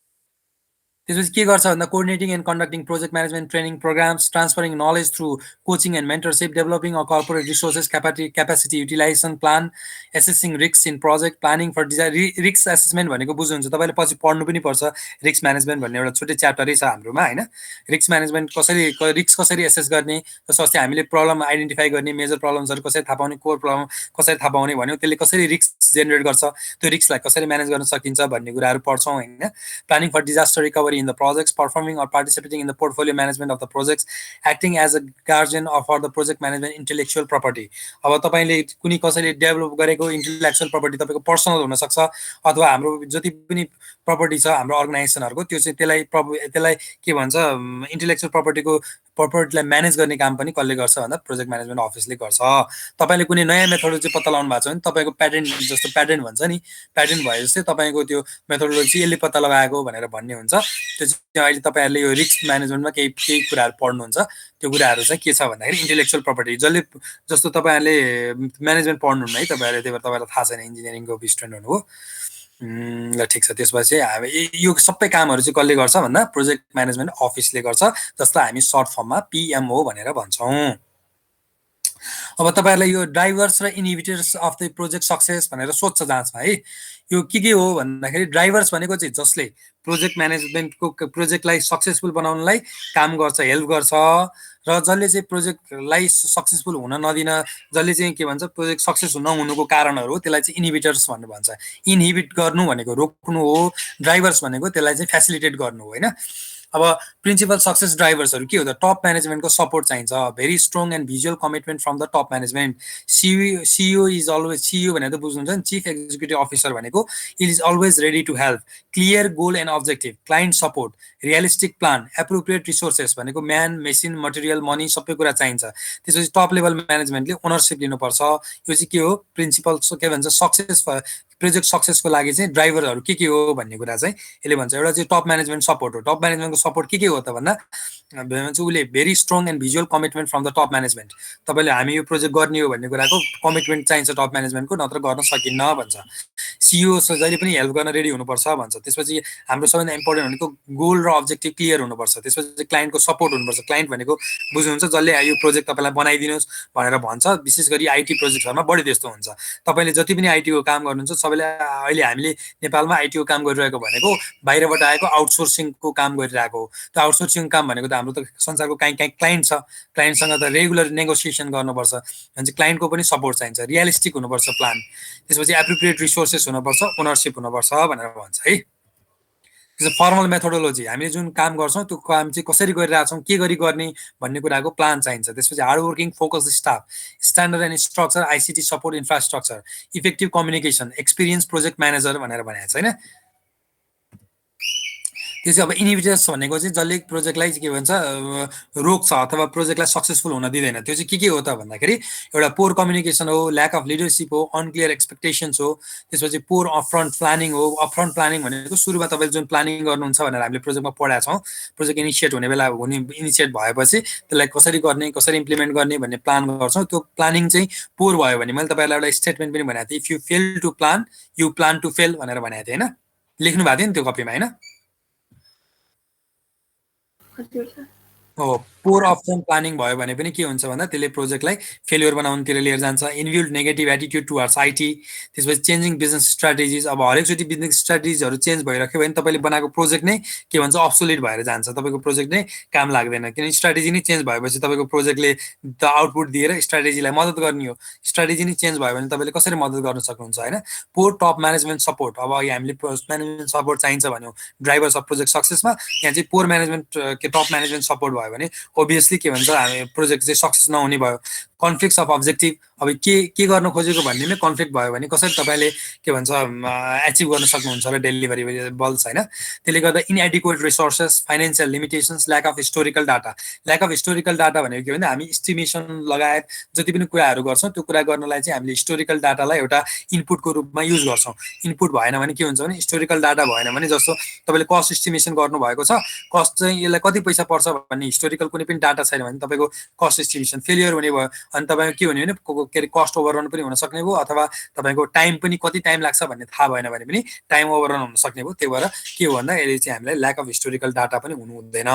त्यसपछि के गर्छ भन्दा coordinating and conducting project management training programmes, transferring knowledge through coaching and mentorship, developing a corporate resources capacity utilisation plan, assessing risk in project, planning for risk assessment भनेको बुझ्नुहुन्छ तपाईँले, पछि पढ्नु पनि पर्छ। रिस्क म्यानेजमेन्ट भन्ने एउटा छुट्टै च्याप्टरै छ हाम्रोमा होइन। रिस्क म्यानेजमेन्ट रिस्क कसरी एसेस गर्ने, जस्तो अस्ति हामीले प्रब्लम आइडेन्टिफाई गर्ने, मेजर प्रब्लम्सहरू कसरी थाहा पाउने, कोर प्रब्लम कसरी थाहा पाउने भन्यो, त्यसले कसरी रिस्क जेनेरेट गर्छ, त्यो रिस्कलाई कसरी म्यानेज गर्न सकिन्छ भन्ने कुराहरू पढ्छौँ होइन। Planning for disaster recovery in the projects, performing or participating in the portfolio management of the projects, acting as a guardian for the project management intellectual property। अब तपाईँले कुनै कसैले डेभलप गरेको इन्टेलेक्चुअल प्रपर्टी तपाईँको पर्सनल हुनसक्छ अथवा हाम्रो जति पनि प्रपर्टी छ हाम्रो अर्गनाइजेसनहरूको, त्यो चाहिँ त्यसलाई के भन्छ इन्टेलेक्चुअल प्रपर्टीलाई म्यानेज गर्ने काम पनि कसले गर्छ भन्दा प्रोजेक्ट म्यानेजमेन्ट अफिसले गर्छ। तपाईँले कुनै नयाँ मेथोडोलोजी पत्ता लगाउनु भएको छ भने तपाईँको प्याटेन्ट, जस्तो प्याटेन्ट भन्छ नि, प्याटेन्ट भए जस्तै तपाईँको त्यो मेथोडोलोजी यसले पत्ता लगाएको भनेर भन्ने हुन्छ। त्यो चाहिँ अहिले तपाईँहरूले यो रिस्क म्यानेजमेन्टमा केही कुराहरू पढ्नुहुन्छ, त्यो कुराहरू चाहिँ के छ भन्दाखेरि इन्टेलेक्चुअल प्रपर्टी, जस्तो तपाईँहरूले म्यानेजमेन्ट पढ्नुहुन्न है तपाईँहरूले, त्यही भएर तपाईँलाई थाहा छैन, इन्जिनियरिङको स्टुडेन्ट हुनुभयो ल ठिक छ। त्यसपछि हामी यो सबै कामहरू चाहिँ कसले गर्छ भन्दा प्रोजेक्ट म्यानेजमेन्ट अफिसले गर्छ, जसलाई हामी सर्ट फर्ममा पिएमओ भनेर भन्छौँ। अब तपाईँहरूलाई यो ड्राइभर्स र इनिभिटर्स अफ द प्रोजेक्ट सक्सेस भनेर सोध्छ जाँचमा है। यो के हो भन्दाखेरि ड्राइभर्स भनेको चाहिँ जसले प्रोजेक्ट म्यानेजमेन्टको प्रोजेक्टलाई सक्सेसफुल बनाउनलाई काम गर्छ, हेल्प गर्छ, र जसले चाहिँ प्रोजेक्टलाई सक्सेसफुल हुन नदिन, जसले चाहिँ के भन्छ प्रोजेक्ट सक्सेस नहुनुको कारणहरू हो, त्यसलाई चाहिँ इनिभिटर्स भनेर भन्छ। इनहिबिट गर्नु भनेको रोक्नु हो, ड्राइभर्स भनेको त्यसलाई चाहिँ फेसिलिटेट गर्नु हो होइन। अब प्रिन्सिपल सक्सेस ड्राइभर्सहरू के हो त, टप म्यानेजमेन्टको सपोर्ट चाहिन्छ, very strong and visual commitment from the top management. CEO is always, CEO भनेर त बुझ्नुहुन्छ नि, चिफ एक्जिक्युटिभ अफिसर भनेको, it is always ready to help, clear goal and objective, client support, realistic plan, appropriate resources भनेको man, machine, material, money सबै कुरा चाहिन्छ। त्यसपछि टप लेभल म्यानेजमेन्टले ओनरसिप लिनुपर्छ। यो चाहिँ के हो प्रिन्सिपल, के भन्छ सक्सेस, प्रोजेक्ट सक्सेसको लागि चाहिँ ड्राइभरहरू के हो भन्ने कुरा चाहिँ यसले भन्छ। एउटा चाहिँ टप म्यानेजमेन्ट सपोर्ट हो। टप म्यानेजमेन्टको सपोर्ट के हो त भन्दा भन्छ उसले very strong and visual commitment from the top management, तपाईँले हामी यो प्रोजेक्ट गर्ने हो भन्ने कुराको कमिटमेन्ट चाहिन्छ टप म्यानेजमेन्टको, नत्र गर्न सकिन्न भन्छ। सिइओ जहिले पनि हेल्प गर्न रेडी हुनुपर्छ भन्छ। त्यसपछि हाम्रो सबैभन्दा इम्पोर्टेन्ट भनेको गोल र अब्जेक्टिभ क्लियर हुनुपर्छ। त्यसपछि क्लाइन्टको सपोर्ट हुनुपर्छ। क्लाइन्ट भनेको बुझ्नुहुन्छ जसले यो प्रोजेक्ट तपाईँलाई बनाइदिनुहोस् भनेर भन्छ। विशेष गरी आइटी प्रोजेक्टहरूमा बढी त्यस्तो हुन्छ। तपाईँले जति पनि आइटीको काम गर्नुहुन्छ, सबैले अहिले हामीले नेपालमा आइटीको काम गरिरहेको भनेको बाहिरबाट आएको आउटसोर्सिङको काम गरिरहेको हो। त्यो आउटसोर्सिङ काम भनेको त हाम्रो त संसारको काहीँ क्लाइन्ट छ, क्लाइन्टसँग त रेगुलर नेगोसिएसन गर्नुपर्छ भने चाहिँ क्लाइन्टको पनि सपोर्ट चाहिन्छ, रियलिस्टिक हुनुपर्छ प्लान, त्यसपछि एप्रोप्रिएट रिसोर्सेस हुनुपर्छ, ओनरसिप हुनुपर्छ भनेर भन्छ है। फर्मल मेथोडोलोजी, हामीले जुन काम गर्छौँ त्यो काम चाहिँ कसरी गरिरहेछौँ, के गरी गर्ने भन्ने कुराको प्लान चाहिन्छ। त्यसपछि hard working focus staff, standard and structure, ICT support infrastructure, effective communication, experience project manager भनेर भनेको छ होइन। त्यो चाहिँ अब इनिभिटर्स भनेको चाहिँ जसले प्रोजेक्टलाई के भन्छ रोक्छ अथवा प्रोजेक्टलाई सक्सेसफुल हुन दिँदैन। त्यो चाहिँ के हो त भन्दाखेरि एउटा पोर कम्युनिकेसन हो, ल्याक अफ लिडरसिप हो, अनक्लियर एक्सपेक्टेसन्स हो, त्यसपछि पोर अपफ्रन्ट प्लानिङ हो। अपफ्रन्ट प्लानिङ भनेको सुरुमा तपाईँले जुन प्लानिङ गर्नुहुन्छ भनेर हामीले प्रोजेक्टमा पढाएको छौँ, प्रोजेक्ट इनिसिएट हुने बेला इनिसिएट भएपछि त्यसलाई कसरी गर्ने, कसरी इम्प्लिमेन्ट गर्ने भन्ने प्लान गर्छौँ। त्यो प्लानिङ चाहिँ पोर भयो भने मैले तपाईँलाई एउटा स्टेटमेन्ट पनि भनेको थिएँ, if you fail to plan you plan to fail भनेर भनेको थिएँ होइन, लेख्नु भएको थियो नि त्यो कपीमा होइन। हो, पोर अप्सन प्लानिङ भयो भने पनि के हुन्छ भन्दा त्यसले प्रोजेक्टलाई फेलियर बनाउनुतिर लिएर जान्छ। इन्भ्युल्ड नेगेटिभ एटिट्युड टुवर्ड्स आइटी, त्यसपछि चेन्जिङ बिजनेस स्ट्राटेजिज। अब हरेकचोटि बिजनेस स्ट्राटेजिजहरू चेन्ज भइराख्यो भने तपाईँले बनाएको प्रोजेक्ट नै के भन्छ अब्सोलिट भएर जान्छ, तपाईँको प्रोजेक्ट नै काम लाग्दैन। किनभने स्ट्राटेजी नै चेन्ज भएपछि तपाईँको प्रोजेक्टले द आउटपुट दिएर स्ट्राटेजीलाई मद्दत गर्ने हो, स्ट्राटेजी नै चेन्ज भयो भने तपाईँले कसरी मद्दत गर्न सक्नुहुन्छ होइन। पोर टप म्यानेजमेन्ट सपोर्ट, अब हामीले म्यानेजमेन्ट सपोर्ट चाहिन्छ भन्यो ड्राइभर्स अफ प्रोजेक्ट सक्सेसमा, यहाँ चाहिँ पोर म्यानेजमेन्ट के टप म्यानेजमेन्ट सपोर्ट भयो भने ओभियसली के भन्छ हामी प्रोजेक्ट चाहिँ सक्सेस नहुने भयो। कन्फ्लिक्ट्स अफ अब्जेक्टिभ, अब के गर्न खोजेको भन्ने नै कन्फ्लिक्ट भयो भने कसरी तपाईँले के भन्छ एचिभ गर्न सक्नुहुन्छ र डेलिभरी बल्स होइन। त्यसले गर्दा inadequate resources, financial limitations, lack of historical data. Lack of historical data भनेको के भन्दा हामी इस्टिमेसन लगायत जति पनि कुराहरू गर्छौँ त्यो कुरा गर्नलाई चाहिँ हामीले हिस्टोरिकल डाटालाई एउटा इनपुटको रूपमा युज गर्छौँ। इनपुट भएन भने के हुन्छ भने हिस्टोरिकल डाटा भएन भने जस्तो तपाईँले कस्ट इस्टिमेसन गर्नुभएको छ, कस्ट चाहिँ यसलाई कति पैसा पर्छ भन्ने हिस्टोरिकल कुनै पनि डाटा छैन भने तपाईँको कस्ट इस्टिमेसन फेलियर हुने भयो। अनि तपाईँको के हुने भने के अरे कस्ट ओभररन पनि हुन सक्ने भयो, अथवा तपाईँको टाइम पनि कति टाइम लाग्छ भन्ने थाहा भएन भने पनि टाइम ओभररन हुन सक्ने भयो। त्यही भएर के हो भन्दा यसले चाहिँ हामीलाई ल्याक अफ हिस्टोरिकल डाटा पनि हुनु हुँदैन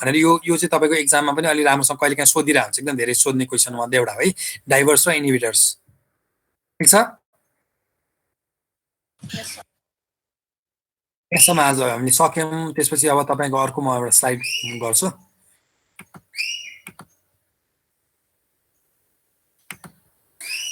भनेर यो चाहिँ तपाईँको एक्जाममा पनि अलिक राम्रोसँग कहिले काहीँ सोधिरहेको हुन्छ, एकदम धेरै सोध्ने क्वेसन मध्ये एउटा है, डाइभर्स र इनिभिटर्स। ठिक छ, यसमा आज हामीले सक्यौँ। त्यसपछि अब तपाईँको अर्को म एउटा स्लाइड गर्छु।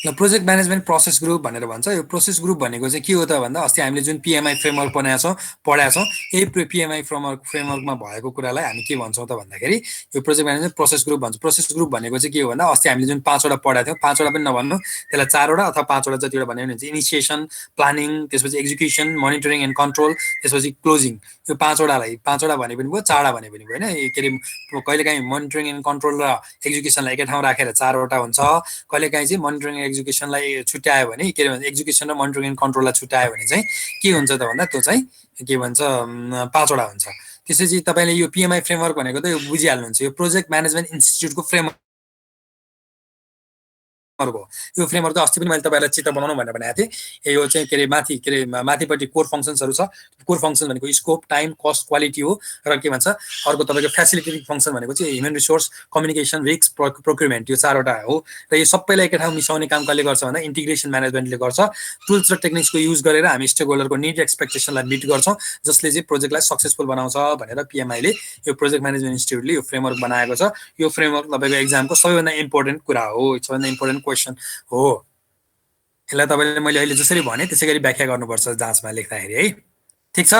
प्रोजेक्ट म्यानेजमेन्ट प्रोसेस ग्रुप भनेर भन्छ। यो प्रोसेस ग्रुप भनेको चाहिँ के हो त भन्दा अस्ति हामीले जुन पिएमआई फ्रेमवर्क पढाएको छौँ यही पिएमआई फ्रेमवर्कमा भएको कुरालाई हामी के भन्छौँ त भन्दाखेरि यो प्रोजेक्ट म्यानेजमेन्ट प्रोसेस ग्रुप भन्छ। प्रोसेस ग्रुप भनेको चाहिँ के हो भन्दा अस्ति हामीले जुन 5वटा पढाएको थियौँ, 5वटा पनि नभन्नु, त्यसलाई 4वटा अथवा 5वटा जतिवटा भन्यो भने चाहिँ इनिसिएसन, प्लानिङ, त्यसपछि एक्जिक्युसन, मोनिटरिङ एन्ड कन्ट्रोल, त्यसपछि क्लोजिङ। यो 5वटालाई 5वटा भने पनि भयो, 4वटा भने पनि भयो होइन। के अरे कहिलेकाहीँ मोनिटरिङ एन्ड कन्ट्रोल र एक्जिक्युसनलाई एकै ठाउँ राखेर 4वटा हुन्छ, कहिलेकाहीँ चाहिँ मोनिटरिङ एक्जिक्युसनलाई छुट्यायो भने के भन्छ एक्जिक्युसन र मोनिटरिङ एन्ड कन्ट्रोललाई छुट्यायो भने चाहिँ के हुन्छ त भन्दा त्यो चाहिँ के भन्छ 5वटा हुन्छ। त्यसपछि तपाईँले यो पिएमआई फ्रेमवर्क भनेको त यो बुझिहाल्नुहुन्छ, यो प्रोजेक्ट म्यानेजमेन्ट इन्स्टिच्युटको फ्रेमवर्क हो। यो फ्रेमवर्क अस्ति पनि मैले तपाईँलाई चित्र बनाउनु भनेर भनेको थिएँ। यो चाहिँ के अरे माथिपट्टि कोर फङ्सन्सहरू छ। कोर फङ्सन भनेको स्कोप, टाइम, कस्ट, क्वालिटी हो। र के भन्छ अर्को तपाईँको फेसिलिटेटिङ फङ्सन भनेको चाहिँ human resource, communication, risk, procurement, यो 4वटा हो। र यो सबैलाई एकै ठाउँ मिसाउने काम कसले गर्छ भन्दा इन्टिग्रेसन म्यानेजमेन्टले गर्छ। टुल्स र टेक्निक्सको युज गरेर हामी स्टेक होल्डरको निड एक्सपेक्टेसनलाई मिट गर्छौँ, जसले चाहिँ प्रोजेक्टलाई सक्सेसफुल बनाउँछ भनेर पिएमआईले यो प्रोजेक्ट म्यानेजमेन्ट इन्स्टिट्युटले यो फ्रेमवर्क बनाएको छ। यो फ्रेमवर्क तपाईँको एक्जामको सबैभन्दा इम्पोर्टेन्ट कुरा हो, सबैभन्दा इम्पोर्टेन्ट क्वेसन हो। यसलाई तपाईँले मैले अहिले जसरी भने त्यसै गरी व्याख्या गर्नुपर्छ जाँचमा लेख्दाखेरि है। ठिक छ।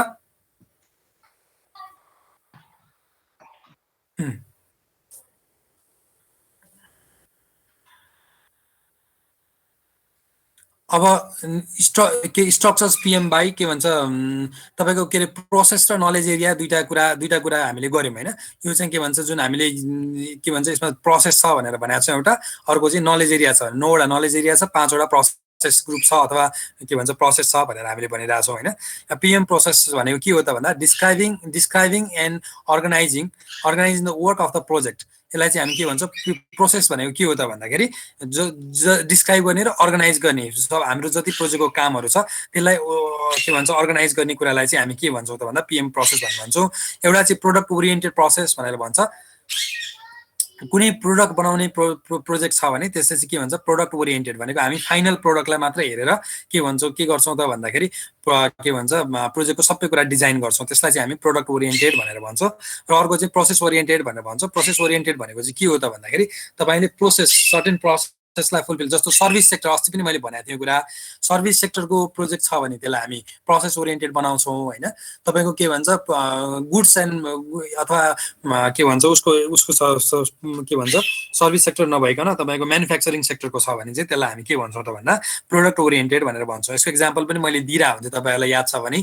अब स्ट्रक्चर्स पिएम बाई के भन्छ तपाईँको के अरे प्रोसेस र नलेज एरिया दुईटा कुरा हामीले गऱ्यौँ होइन। यो चाहिँ के भन्छ जुन हामीले के भन्छ यसमा प्रोसेस छ भनेर भनेको छ एउटा, अर्को चाहिँ नलेज एरिया छ, 9वटा नलेज एरिया छ, 5वटा प्रोसेस ग्रुप छ अथवा के भन्छ प्रोसेस छ भनेर हामीले भनिरहेको छौँ होइन। पिएम प्रोसेस भनेको के हो त भन्दा describing and organising the work of the project. यसलाई चाहिँ हामी के भन्छ प्रोसेस भनेको के हो त भन्दाखेरि डिस्क्राइब गर्ने र अर्गनाइज गर्ने सब हाम्रो जति प्रोजेक्टको कामहरू छ त्यसलाई के भन्छ अर्गनाइज गर्ने कुरालाई चाहिँ हामी के भन्छौँ त भन्दा पिएम प्रोसेस भनेर भन्छौँ। एउटा चाहिँ प्रोडक्ट ओरिएन्टेड प्रोसेस भनेर भन्छ। कुनै प्रोडक्ट बनाउने प्रोजेक्ट छ भने त्यसले चाहिँ के भन्छ प्रोडक्ट ओरिएन्टेड भनेको हामी फाइनल प्रोडक्टलाई मात्र हेरेर के भन्छौँ के गर्छौँ त भन्दाखेरि के भन्छ प्रोजेक्टको सबै कुरा डिजाइन गर्छौँ, त्यसलाई चाहिँ हामी प्रोडक्ट ओरिएन्टेड भनेर भन्छौँ। र अर्को चाहिँ प्रोसेस ओरिएन्टेड भनेर भन्छौँ। प्रोसेस ओरिएन्टेड भनेको चाहिँ के हो त भन्दाखेरि तपाईँले प्रोसेस सर्टेन प्रोसेस त्यसलाई फुलफिल जस्तो सर्भिस सेक्टर अस्ति पनि मैले भनेको थिएँ कुरा सर्भिस सेक्टरको प्रोजेक्ट छ भने त्यसलाई हामी प्रोसेस ओरिएन्टेड बनाउँछौँ होइन तपाईको के भन्छ गुड्स एन्ड अथवा के भन्छ उसको के भन्छ सर्भिस सेक्टर नभइकन तपाईको म्यानुफ्याक्चरिङ सेक्टरको छ भने चाहिँ त्यसलाई हामी के भन्छौँ त भन्दा प्रोडक्ट ओरिएन्टेड भनेर भन्छौँ यसको एक्जाम्पल पनि मैले दिइरा हुन्थेँ तपाईहरुलाई याद छ भने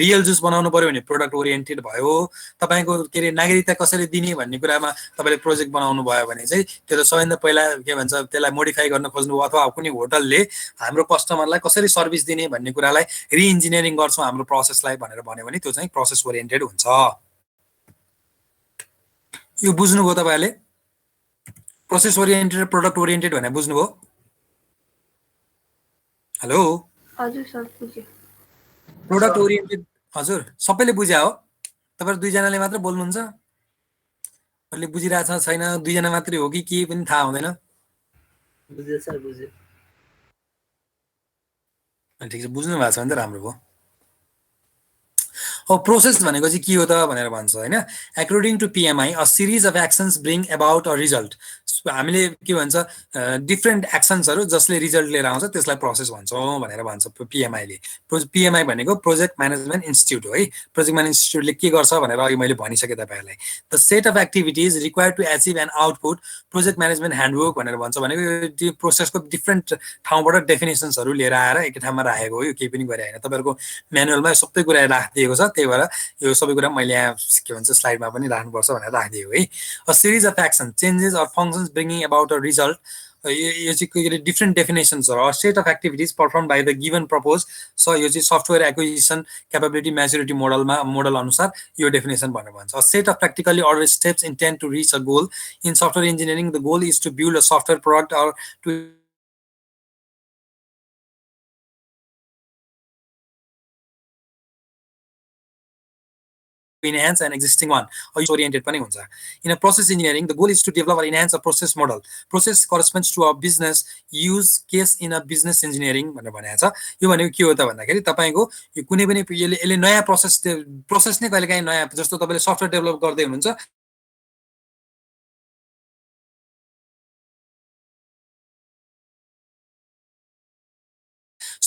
रियल जुस बनाउनु पर्यो भने प्रोडक्ट ओरिएन्टेड भयो तपाईको के रे नागरिकता कसरी दिने भन्ने कुरामा तपाईले प्रोजेक्ट बनाउनु भयो भने चाहिँ त्यो त सबैभन्दा पहिला के भन्छ त्यसलाई मोडिफाई गर्न खोज्नु अथवा कुनै होटलले हाम्रो कस्टमरलाई कसरी सर्भिस दिने भन्ने कुरालाई रिइन्जिनियरिङ गर्छौँ हाम्रो प्रोसेसलाई भनेर भन्यो भने त्यो चाहिँ प्रोसेस ओरिएन्टेड हुन्छ यो बुझ्नुभयो तपाईहरुले प्रोसेस ओरिएन्टेड प्रोडक्ट ओरिएन्टेड भनेर बुझ्नुभयो हेलो हजुर सर बुझे प्रोडक्ट ओरिएन्टेड हजुर सबैले बुझ्या हो तपाईहरु दुई जनाले मात्र बोल्नुहुन्छ अहिले बुझिरहेछ छैन दुई जना मात्रै हो कि के पनि थाहा हुँदैन बुझे सर बुझे ठीक छ बुझ्नु भएको छ भने त राम्रो भयो अब प्रोसेस भनेको चाहिँ के हो त भनेर भन्छ हैन according to PMI a series of actions bring about a result हामीले के भन्छ डिफरेन्ट एक्सन्सहरु जसले रिजल्ट लिएर आउँछ त्यसलाई प्रोसेस भन्छौं भनेर भन्छ पीएमआई ले पीएमआई भनेको प्रोजेक्ट म्यानेजमेन्ट इन्स्टिट्युट हो है प्रोजेक्ट म्यानेजमेन्ट इन्स्टिट्युटले के गर्छ भनेर अघि मैले भनिसके तपाईहरुलाई the set of activities required to achieve an output project management handbook भनेर भन्छ भनेको यो प्रोसेसको डिफरेन्ट ठाउँबाट डेफिनेसन्सहरु लिएर आएर एकै ठाउँमा राखेको हो यो केही पनि गरे हैन तपाईहरुको म्यानुअलमा सबै कुरा राखिदिएको छ त्यही भएर यो सबै कुरा मैले यहाँ के भन्छ स्लाइडमा पनि राख्नुपर्छ भनेर राखिदिएको है a series of action changes or functions bringing about a result यो चाहिँ different definitions or set of activities perform by the given purpose so यो चाहिँ software acquisition capability maturity model अनुसार यो डेफिनेसन भनेर भन्छ a set of practically order steps intend to reach a goal in software engineering the goal is to build a software product or to enhance an existing one or use oriented pani huncha in a process engineering the goal is to develop or enhance a process model process corresponds to a business use case in a business engineering भनेर भनेको छ यो भनेको के हो त भन्दाखेरि तपाईको यो कुनै पनि यसले नयाँ प्रोसेस नै कहिलेकाहीँ नयाँ जस्तो तपाईले सफ्टवेयर डेभलप गर्दै हुनुहुन्छ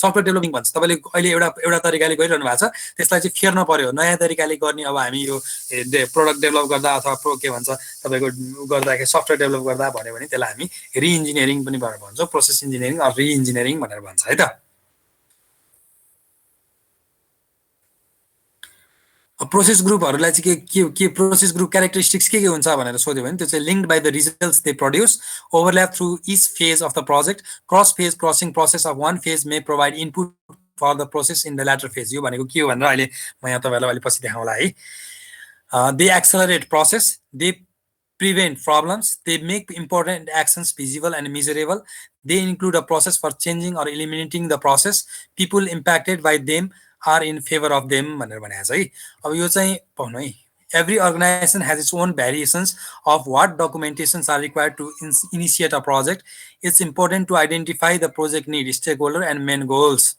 सफ्टवेयर डेभलपिङ भन्छ तपाईले अहिले एउटा तरिकाले गरिरहनु भएको छ त्यसलाई चाहिँ फेर्न पर्यो नयाँ तरिकाले गर्ने अब हामी यो प्रोडक्ट डेभलप गर्दा अथवा के भन्छ तपाईको गर्दाखेरि सफ्टवेयर डेभलप गर्दा भन्यो भने त्यसलाई हामी रिइन्जिनियरिङ पनि भनेर भन्छौं प्रोसेस इन्जिनियरिङ अर रिइन्जिनियरिङ भनेर भन्छ है त प्रोसेस ग्रुपहरुलाई चाहिँ के प्रोसेस ग्रुप क्यारेक्टरिस्टिक्स के हुन्छ भनेर सोध्यो भने त्यो चाहिँ linked by the results they produce overlap through each phase of the project cross phase crossing process of one phase may provide input for the process in the later phase यो भनेको के हो भनेर अहिले म यहाँ तपाईहरुलाई अलि पछि देखाउँला है they accelerate process they prevent problems they make important actions visible and measurable they include a process for changing or eliminating the process people impacted by them are in favor of them भनेर भनेको छ है अब यो चाहिँ भन्नु है every organization has its own variations of what documentations are required to initiate a project it's important to identify the project need stakeholder and main goals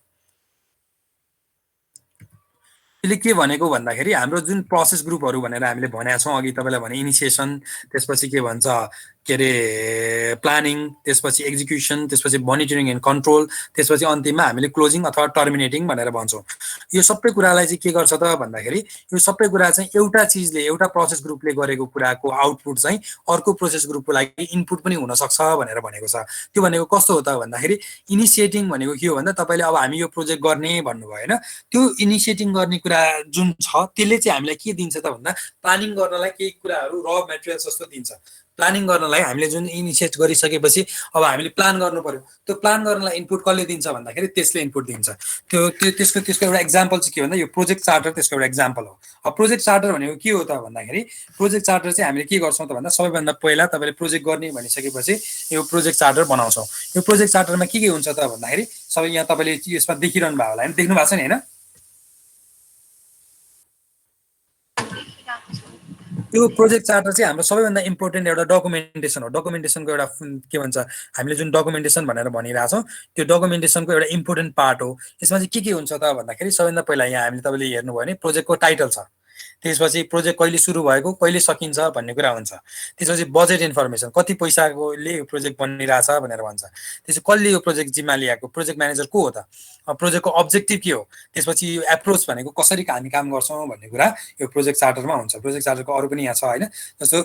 यसले के भनेको भन्दाखेरि हाम्रो जुन प्रोसेस ग्रुपहरु भनेर हामीले भनेका छौं अघि तपाईलाई भने इनिसिएसन त्यसपछि के भन्छ के रे प्लानिङ त्यसपछि एक्जिक्युसन त्यसपछि मोनिटरिङ एन्ड कन्ट्रोल त्यसपछि अन्तिममा हामीले क्लोजिङ अथवा टर्मिनेटिङ भनेर भन्छौं यो सबै कुरालाई चाहिँ के गर्छ त भन्दाखेरि यो सबै कुरा चाहिँ एउटा चीजले एउटा प्रोसेस ग्रुपले गरेको कुराको आउटपुट चाहिँ अर्को प्रोसेस ग्रुपको लागि इनपुट पनि हुन सक्छ भनेर भनेको छ त्यो भनेको कस्तो हो त भन्दाखेरि इनिसिएटिङ भनेको के हो भन्दा तपाईले अब हामी यो प्रोजेक्ट गर्ने भन्नुभयो हैन त्यो इनिसिएटिङ गर्ने कुरा जुन छ त्यसले चाहिँ हामीलाई के दिन्छ त भन्दा प्लानिङ गर्नलाई केही कुराहरु र मटेरियल्स जस्तो दिन्छ प्लानिङ गर्नलाई हामीले जुन इनिसिएट गरिसकेपछि अब हामीले प्लान गर्नु पर्यो त्यो प्लान गर्नलाई इनपुट कसले दिन्छ भन्दाखेरि त्यसले इनपुट दिन्छ त्यसको एउटा एक्जाम्पल चाहिँ के भन्दा यो प्रोजेक्ट चार्टर त्यसको एउटा एक्जाम्पल हो अब प्रोजेक्ट चार्टर भनेको के हो त भन्दाखेरि प्रोजेक्ट चार्टर चाहिँ हामीले के गर्छौं त भन्दा सबैभन्दा पहिला तपाईले प्रोजेक्ट गर्ने भनिसकेपछि यो प्रोजेक्ट चार्टर बनाउँछौं यो प्रोजेक्ट चार्टरमा के हुन्छ त भन्दाखेरि सबै यहाँ तपाईले यसमा देखिरहनु भएको होला हैन देख्नु भएको छ नि हैन यो प्रोजेक्ट चार्टर चाहिँ हाम्रो सबैभन्दा इम्पोर्टेन्ट एउटा डकुमेन्टेसन हो डकुमेन्टेसनको एउटा के भन्छ हामीले जुन डकुमेन्टेसन भनेर भनिरहेका छौं त्यो डकुमेन्टेसनको एउटा इम्पोर्टेन्ट पार्ट हो यसमा चाहिँ के हुन्छ त भन्दाखेरि सबैभन्दा पहिला यहाँ हामीले तपाईले हेर्नुभयो भने प्रोजेक्टको टाइटल छ त्यसपछि प्रोजेक्ट कहिले सुरु भएको कहिले सकिन्छ भन्ने कुरा हुन्छ। त्यसपछि बजेट इन्फर्मेसन कति पैसाकोले यो प्रोजेक्ट बनिरहेछ भनेर भन्छ। त्यसपछि कसले यो प्रोजेक्ट जिम्मा लिएको, प्रोजेक्ट म्यानेजर को हो त, प्रोजेक्टको अब्जेक्टिभ के हो, त्यसपछि यो एप्रोच भनेको कसरी हामी काम गर्छौँ भन्ने कुरा यो प्रोजेक्ट चार्टरमा हुन्छ। प्रोजेक्ट चार्टरको अरू पनि यहाँ छ होइन। जस्तो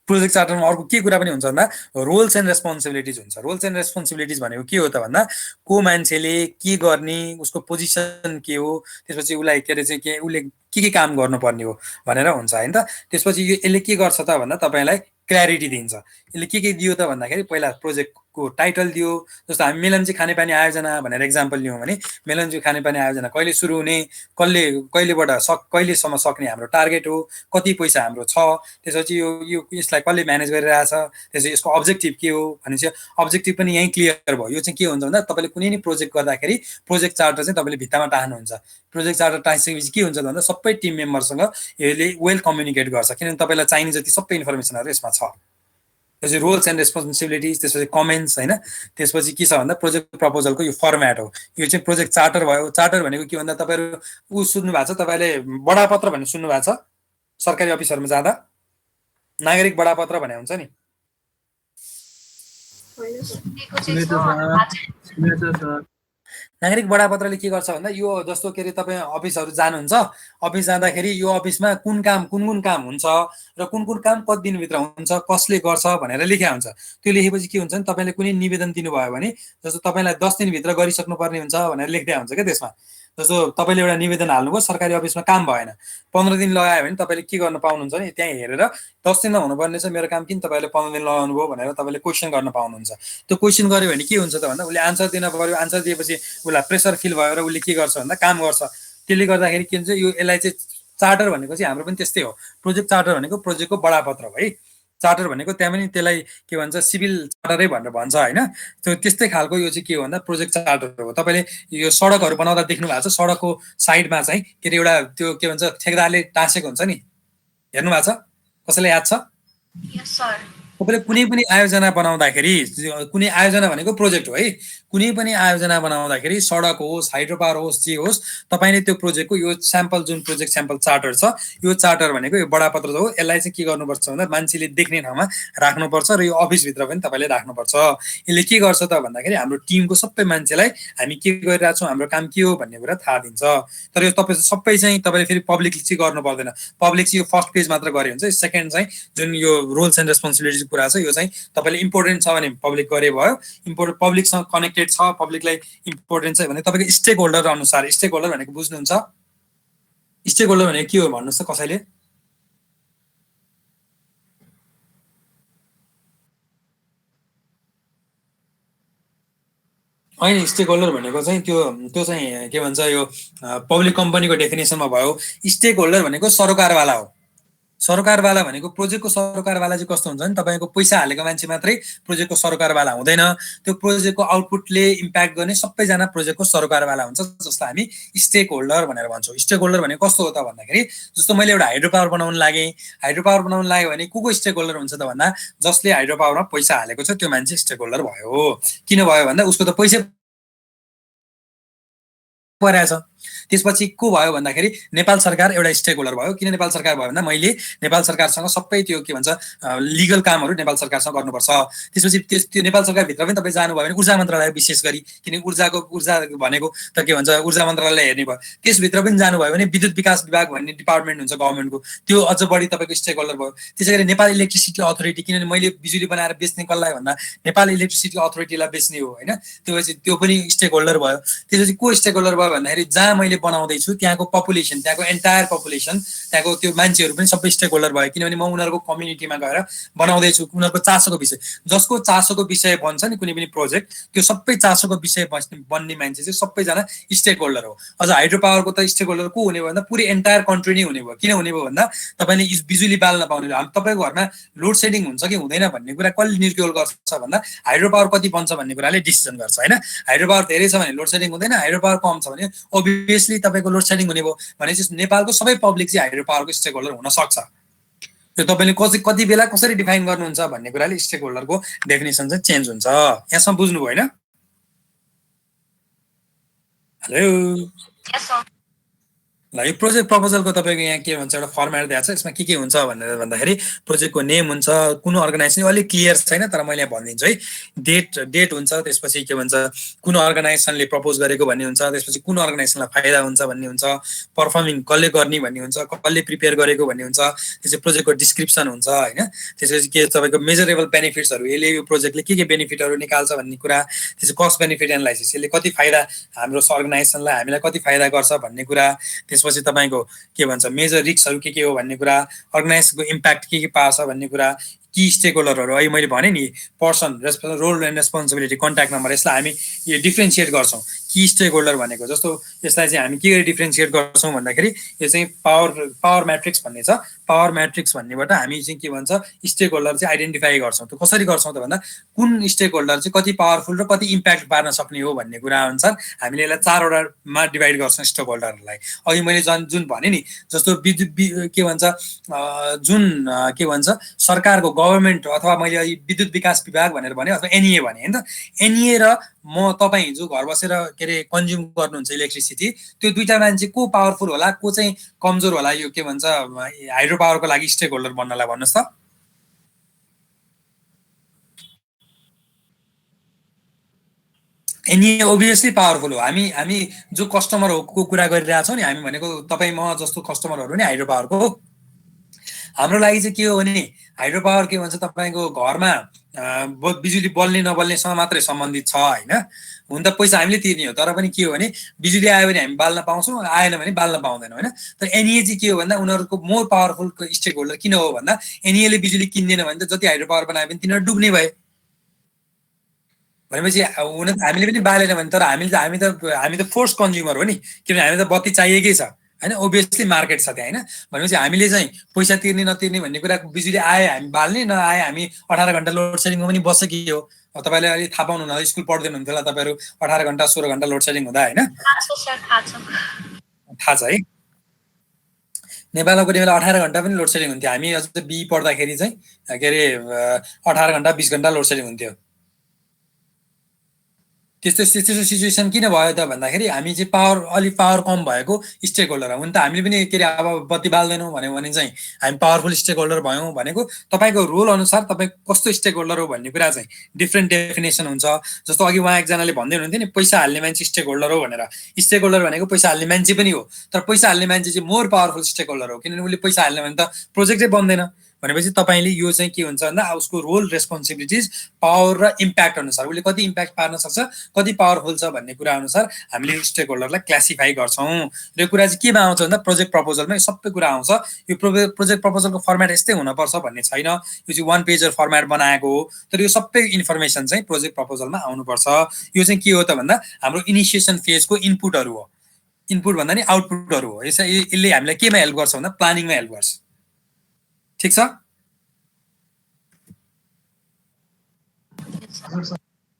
प्रोजेक्ट चार्टरमा अर्को के कुरा पनि हुन्छ भन्दा रोल्स एन्ड रेस्पोन्सिबिलिटिज हुन्छ। रोल्स एन्ड रेस्पोन्सिबिलिटिज भनेको के हो त भन्दा को मान्छेले के गर्ने, उसको पोजिसन के हो, त्यसपछि उसलाई के अरे चाहिँ के उसले के काम गर्नुपर्ने हो भनेर हुन्छ होइन त। त्यसपछि यो यसले के गर्छ त भन्दा तपाईँलाई क्ल्यारिटी दिन्छ। यसले के दियो त भन्दाखेरि पहिला प्रोजेक्टको टाइटल दियो। जस्तो हामी मेलम्ची खानेपानी आयोजना भनेर एक्जाम्पल लियौँ भने मेलम्ची खानेपानी आयोजना कहिले सुरु हुने, कहिलेबाट कहिलेसम्म सक्ने हाम्रो टार्गेट हो, कति पैसा हाम्रो छ, त्यसपछि यो यसलाई कसले म्यानेज गरिरहेछ, त्यसपछि यसको अब्जेक्टिभ के हो भनेपछि अब्जेक्टिभ पनि यहीँ क्लियर भयो। यो चाहिँ के हुन्छ भन्दा तपाईँले कुनै नि प्रोजेक्ट गर्दाखेरि प्रोजेक्ट चार्टर चाहिँ तपाईँले भित्तामा टार्नुहुन्छ। प्रोजेक्ट चार्टर टाँसिसकेपछि के हुन्छ भन्दा सबै टिम मेम्बरसँग यसले वेल कम्युनिकेट गर्छ, किनभने तपाईँलाई चाहिने जति सबै इन्फर्मेसनहरू यसमा छ। त्यसपछि रोल्स एन्ड रेस्पोन्सिबिलिटिज, त्यसपछि कमेन्ट्स होइन। त्यसपछि के छ भन्दा प्रोजेक्ट प्रपोजलको यो फर्मेट हो। यो चाहिँ प्रोजेक्ट चार्टर भयो। चार्टर भनेको के भन्दा तपाईँहरू सुन्नु भएको छ, तपाईँले बडापत्र भन्ने सुन्नु भएको छ सरकारी अफिसहरूमा जाँदा, नागरिक बडापत्र भने हुन्छ नि। नागरिक बडापत्रले के गर्छ भन्दा यो जस्तो के अरे तपाईँ अफिसहरू जानुहुन्छ, अफिस जाँदाखेरि यो अफिसमा कुन कुन काम हुन्छ र कुन काम कति दिनभित्र हुन्छ, कसले गर्छ भनेर लेख्या हुन्छ। त्यो लेखेपछि के हुन्छ भने तपाईँले कुनै निवेदन दिनुभयो भने जस्तो तपाईँलाई 10 दिनभित्र गरिसक्नुपर्ने हुन्छ भनेर लेख्दै हुन्छ क्या त्यसमा। जस्तो तपाईँले एउटा निवेदन हाल्नुभयो, सरकारी अफिसमा काम भएन, 15 दिन लगायो भने तपाईँले के गर्न पाउनुहुन्छ भने त्यहाँ हेरेर 10 दिनमा हुनुपर्ने छ मेरो काम, किन तपाईँले 15 दिन लगाउनु भयो भनेर तपाईँले क्वेसन गर्न पाउनुहुन्छ। त्यो क्वेसन गर्यो भने के हुन्छ त भन्दा उसले आन्सर दिन पर्यो। आन्सर दिएपछि उसलाई प्रेसर फिल भयो र उसले के गर्छ भन्दा काम गर्छ। त्यसले गर्दाखेरि के हुन्छ यो यसलाई चाहिँ चार्टर भनेको चाहिँ हाम्रो पनि त्यस्तै हो। प्रोजेक्ट चार्टर भनेको प्रोजेक्टको बडापत्र हो है। चार्टर भनेको त्यहाँ पनि त्यसलाई के भन्छ सिभिल चार्टरै भनेर भन्छ होइन। त्यो त्यस्तै खालको यो चाहिँ के हो भन्दा प्रोजेक्ट चार्टर हो। तपाईँले यो सडकहरू बनाउँदा देख्नु भएको छ, सडकको साइडमा चाहिँ के अरे एउटा त्यो के भन्छ ठेकेदारले टाँसेको हुन्छ नि, हेर्नु भएको छ, कसैलाई याद छ? तपाईँले कुनै पनि आयोजना बनाउँदाखेरि, कुनै आयोजना भनेको प्रोजेक्ट हो है, कुनै पनि आयोजना बनाउँदाखेरि सडक होस्, हाइड्रो पावर होस्, जे होस्, तपाईँले त्यो प्रोजेक्टको यो स्याम्पल जुन प्रोजेक्ट स्याम्पल चार्टर छ, यो चार्टर भनेको यो बडापत्र हो। यसलाई चाहिँ के गर्नुपर्छ भन्दा मान्छेले देख्ने ठाउँमा राख्नुपर्छ र यो अफिसभित्र पनि तपाईँले राख्नुपर्छ। यसले के गर्छ त भन्दाखेरि हाम्रो टिमको सबै मान्छेलाई हामी के गरिरहेछौँ, हाम्रो काम के हो भन्ने कुरा थाहा दिन्छ। तर यो तपाईँ सबै चाहिँ तपाईँले फेरि पब्लिकली चाहिँ गर्नु पर्दैन। पब्लिक चाहिँ यो फर्स्ट पेज मात्र गरे हुन्छ। सेकेन्ड चाहिँ जुन यो रोल्स एन्ड रेस्पोन्सिबिलिटिज कुरा छ यो चाहिँ तपाईँले इम्पोर्टेन्ट छ भने पब्लिक गरे भयो। पब्लिकसँग कनेक्टेड छ, पब्लिकलाई इम्पोर्टेन्ट छ भने तपाईँको स्टेक होल्डर अनुसार, स्टेक होल्डर भनेको बुझ्नुहुन्छ? स्टेक होल्डर भनेको के हो भन्नुहोस् त कसैले? होइन, स्टेक होल्डर भनेको चाहिँ त्यो चाहिँ के भन्छ यो पब्लिक कम्पनीको डेफिनेसनमा भयो। स्टेक होल्डर भनेको सरोकारवाला हो। सरोकारवाला भनेको प्रोजेक्टको सरोकारवाला चाहिँ कस्तो हुन्छ भने तपाईँको पैसा हालेको मान्छे मात्रै प्रोजेक्टको सरोकारवाला हुँदैन। त्यो प्रोजेक्टको आउटपुटले इम्प्याक्ट गर्ने सबैजना प्रोजेक्टको सरोकारवाला हुन्छ, जसलाई हामी स्टेक होल्डर भनेर भन्छौँ। स्टेक होल्डर भनेको कस्तो हो त भन्दाखेरि जस्तो मैले एउटा हाइड्रो पावर बनाउन लागेँ, हाइड्रो पावर बनाउन लाग्यो भने को स्टेक होल्डर हुन्छ त भन्दा जसले हाइड्रो पावरमा पैसा हालेको छ त्यो मान्छे स्टेक होल्डर भयो। किन भयो भन्दा उसको त पैसा परेछ। त्यसपछि को भयो भन्दाखेरि नेपाल सरकार एउटा स्टेक होल्डर भयो। किन नेपाल सरकार भयो भन्दा मैले नेपाल सरकारसँग सबै त्यो के भन्छ लिगल कामहरू नेपाल सरकारसँग गर्नुपर्छ। त्यसपछि त्यो नेपाल सरकारभित्र पनि तपाईँ जानुभयो भने ऊर्जा मन्त्रालय विशेष गरी, किन ऊर्जा भनेको त के भन्छ ऊर्जा मन्त्रालय हेर्ने भयो। त्यसभित्र पनि जानुभयो भने विद्युत विकास विभाग भन्ने डिपार्टमेन्ट हुन्छ गभर्मेन्टको, त्यो अझ बढी तपाईँको स्टेक होल्डर भयो। त्यसै गरी नेपाल इलेक्ट्रिसिटी अथोरिटी, किनभने मैले बिजुली बनाएर बेच्ने कसलाई भन्दा नेपाल इलेक्ट्रिसिटी अथोरिटीलाई बेच्ने हो होइन। त्यो पनि स्टेक होल्डर भयो। त्यसपछि को स्टेक होल्डर भयो भन्दाखेरि जहाँ मैले बनाउँदैछु त्यहाँको पपुलेसन, त्यहाँको एन्टायर पपुलेसन, त्यहाँको त्यो मान्छेहरू पनि सबै स्टेक होल्डर भयो। किनभने म उनीहरूको कम्युनिटीमा गएर बनाउँदैछु, उनीहरूको चासोको विषय, जसको चासोको विषय बन्छ नि कुनै पनि प्रोजेक्ट, त्यो सबै चासोको विषय बन्ने मान्छे चाहिँ सबैजना स्टेक होल्डर हो। अझ हाइड्रो पावरको त स्टेक होल्डर को हुने भयो भन्दा पुरै एन्टायर कन्ट्री नै हुने भयो। किन हुने भयो भन्दा तपाईँले बिजुली बाल्न पाउने भयो। तपाईँको घरमा लोड सेडिङ हुन्छ कि हुँदैन भन्ने कुरा कसले निर्क्युल गर्छ भन्दा हाइड्रो पावर कति बन्छ भन्ने कुराले डिसिजन गर्छ होइन। हाइड्रो पावर धेरै छ भने लोड सेडिङ हुँदैन, हाइड्रो पावर कम छ भने ओभियसली तपाईँको लोड सेडिङ हुने भयो। भनेपछि नेपालको सबै पब्लिक चाहिँ हाइड्रो पावरको स्टेक होल्डर हुन सक्छ। त्यो तपाईँले कति बेला कसरी डिफाइन गर्नुहुन्छ भन्ने कुराले स्टेक होल्डरको डेफिनेसन चाहिँ चेन्ज हुन्छ। यहाँसम्म बुझ्नुभयो होइन? हेलो, ल यो प्रोजेक्ट प्रपोजलको तपाईँको यहाँ के भन्छ एउटा फर्मेट दिएको छ, यसमा के हुन्छ भनेर भन्दाखेरि प्रोजेक्टको नेम हुन्छ, कुन अर्गनाइजेसन अलिक क्लियर छैन तर मैले यहाँ भनिदिन्छु है। डेट हुन्छ, त्यसपछि के भन्छ कुन अर्गनाइजेसनले प्रपोज गरेको भन्ने हुन्छ, त्यसपछि कुन अर्गनाइजेसनलाई फाइदा हुन्छ भन्ने हुन्छ, पर्फर्मिङ कसले गर्ने भन्ने हुन्छ, कसले प्रिपेयर गरेको भन्ने हुन्छ, त्यसपछि प्रोजेक्टको डिस्क्रिप्सन हुन्छ होइन। त्यसपछि के तपाईँको मेजरेबल बेनिफिट्सहरू, यसले यो प्रोजेक्टले के बेनिफिटहरू निकाल्छ भन्ने कुरा, त्यसपछि कस्ट बेनिफिट एनालाइसिस, यसले कति फाइदा हाम्रो अर्गनाइजेसनलाई हामीलाई कति फाइदा गर्छ भन्ने कुरा, त्यसपछि तपाईँको के भन्छ मेजर रिस्कहरू के हो भन्ने कुरा, अर्गनाइजेसनको इम्प्याक्ट के पार्छ भन्ने कुरा, की स्टेक होल्डरहरू अहिले मैले भने नि person role and responsibility contact number, यसलाई हामी यो डिफ्रेन्सिएट गर्छौँ। की स्टेक होल्डर भनेको जस्तो यसलाई चाहिँ हामी के गरी डिफ्रेन्सिएट गर्छौँ भन्दाखेरि यो चाहिँ पावर म्याट्रिक्स भन्ने छ। पावर म्याट्रिक्स भन्नेबाट हामी चाहिँ के भन्छ स्टेक होल्डर चाहिँ आइडेन्टिफाई गर्छौँ। त्यो कसरी गर्छौँ त भन्दा कुन स्टेक होल्डर चाहिँ कति पावरफुल र कति इम्प्याक्ट पार्न सक्ने हो भन्ने कुरा अनुसार हामीले यसलाई 4 वटामा डिभाइड गर्छौँ स्टेक होल्डरहरूलाई। अघि मैले जुन भने नि जस्तो विद्युत के भन्छ जुन के भन्छ सरकारको गभर्मेन्ट अथवा मैले अहिले विद्युत विकास विभाग भनेर भने अथवा एनइए भने होइन त, एनइए र म तपाईँ जो घर बसेर के अरे कन्ज्युम गर्नुहुन्छ इलेक्ट्रिसिटी, त्यो दुईटा मान्छे को पावरफुल होला को चाहिँ कमजोर होला यो के भन्छ हाइड्रो पावरको लागि स्टेक होल्डर बन्नलाई भन्नुहोस् त। एनइए ओभियसली पावरफुल हो। हामी जो कस्टमरको कुरा गरिरहेछौँ नि, हामी भनेको तपाईँ म जस्तो कस्टमरहरू नि हाइड्रो पावरको हो। हाम्रो लागि चाहिँ के हो भने हाइड्रो पावर के भन्छ तपाईँको घरमा बिजुली बल्ने नबल्नेसँग मात्रै सम्बन्धित छ होइन। हुन त पैसा हामीले तिर्ने हो, तर पनि के हो भने बिजुली आयो भने हामी बाल्न पाउँछौँ, आएन भने बाल्न पाउँदैनौँ होइन। तर एनइए चाहिँ के हो भन्दा उनीहरूको मोर पावरफुल स्टेक होल्डर किन हो भन्दा एनइएले बिजुली किन्दैन भने त जति हाइड्रो पावर बनायो भने तिनीहरू डुब्ने भए। भनेपछि हुन त हामीले पनि बालेन भने, तर हामी त फोर्स कन्ज्युमर हो नि, किनभने हामी त बत्ती चाहिएकै छ होइन। ओभियसली मार्केट छ त्यहाँ होइन। भनेपछि हामीले चाहिँ पैसा तिर्ने नतिर्ने भन्ने कुरा, बिजुली आए हामी बाल्ने, नआए हामी 18 घन्टा लोड सेडिङमा पनि बस्छ कि हो। तपाईँले अहिले थाहा पाउनु होला, स्कुल पढ्दैन हुन्थ्यो होला तपाईँहरू 18 घन्टा 16 घन्टा लोड सेडिङ हुँदा होइन। थाहा छ है। नेपालमा कुनै बेला 18 घन्टा पनि लोड सेडिङ हुन्थ्यो। हामी अझ बी पढ्दाखेरि चाहिँ के अरे 18 घन्टा 20 घन्टा लोड सेडिङ हुन्थ्यो। त्यस्तो सिचुएसन किन भयो त भन्दाखेरि हामी चाहिँ अलिक पावर कम भएको स्टेक होल्डर हो। हुन त हामीले पनि के अरे अब बत्ती बाल्दैनौँ भन्यो भने चाहिँ हामी पावरफुल स्टेक होल्डर भयौँ भनेको तपाईँको रोल अनुसार तपाईँ कस्तो स्टेक होल्डर हो भन्ने कुरा चाहिँ डिफ्रेन्ट डेफिनेसन हुन्छ। जस्तो अघि उहाँ एकजनाले भन्दै हुनुहुन्थ्यो नि पैसा हाल्ने मान्छे स्टेक होल्डर हो भनेर। स्टेक होल्डर भनेको पैसा हाल्ने मान्छे पनि हो, तर पैसा हाल्ने मान्छे चाहिँ मोर पावरफुल स्टेक होल्डर हो, किनभने उसले पैसा हाल्ने भने त प्रोजेक्टै बन्दैन। भनेपछि तपाईँले यो चाहिँ के हुन्छ भन्दा उसको रोल रेस्पोन्सिबिलिटिज पावर र इम्प्याक्ट अनुसार उसले कति इम्प्याक्ट पार्न सक्छ, कति पावरफुल छ भन्ने कुरा अनुसार हामीले स्टेक होल्डरलाई क्लासिफाई गर्छौँ। र यो कुरा चाहिँ केमा आउँछ भन्दा प्रोजेक्ट प्रपोजलमा यो सबै कुरा आउँछ। यो प्रोजेक्ट प्रपोजलको फर्मेट यस्तै हुनुपर्छ भन्ने छैन, यो चाहिँ 1 पेजर फर्मेट बनाएको हो, तर यो सबै इन्फर्मेसन चाहिँ प्रोजेक्ट प्रपोजलमा आउनुपर्छ। यो चाहिँ के हो त भन्दा हाम्रो इनिसिएसन फेजको इनपुटहरू हो। इनपुट भन्दा नि आउटपुटहरू हो। यसले हामीलाई केमा हेल्प गर्छ भन्दा प्लानिङमा हेल्प गर्छ। ठिक छ।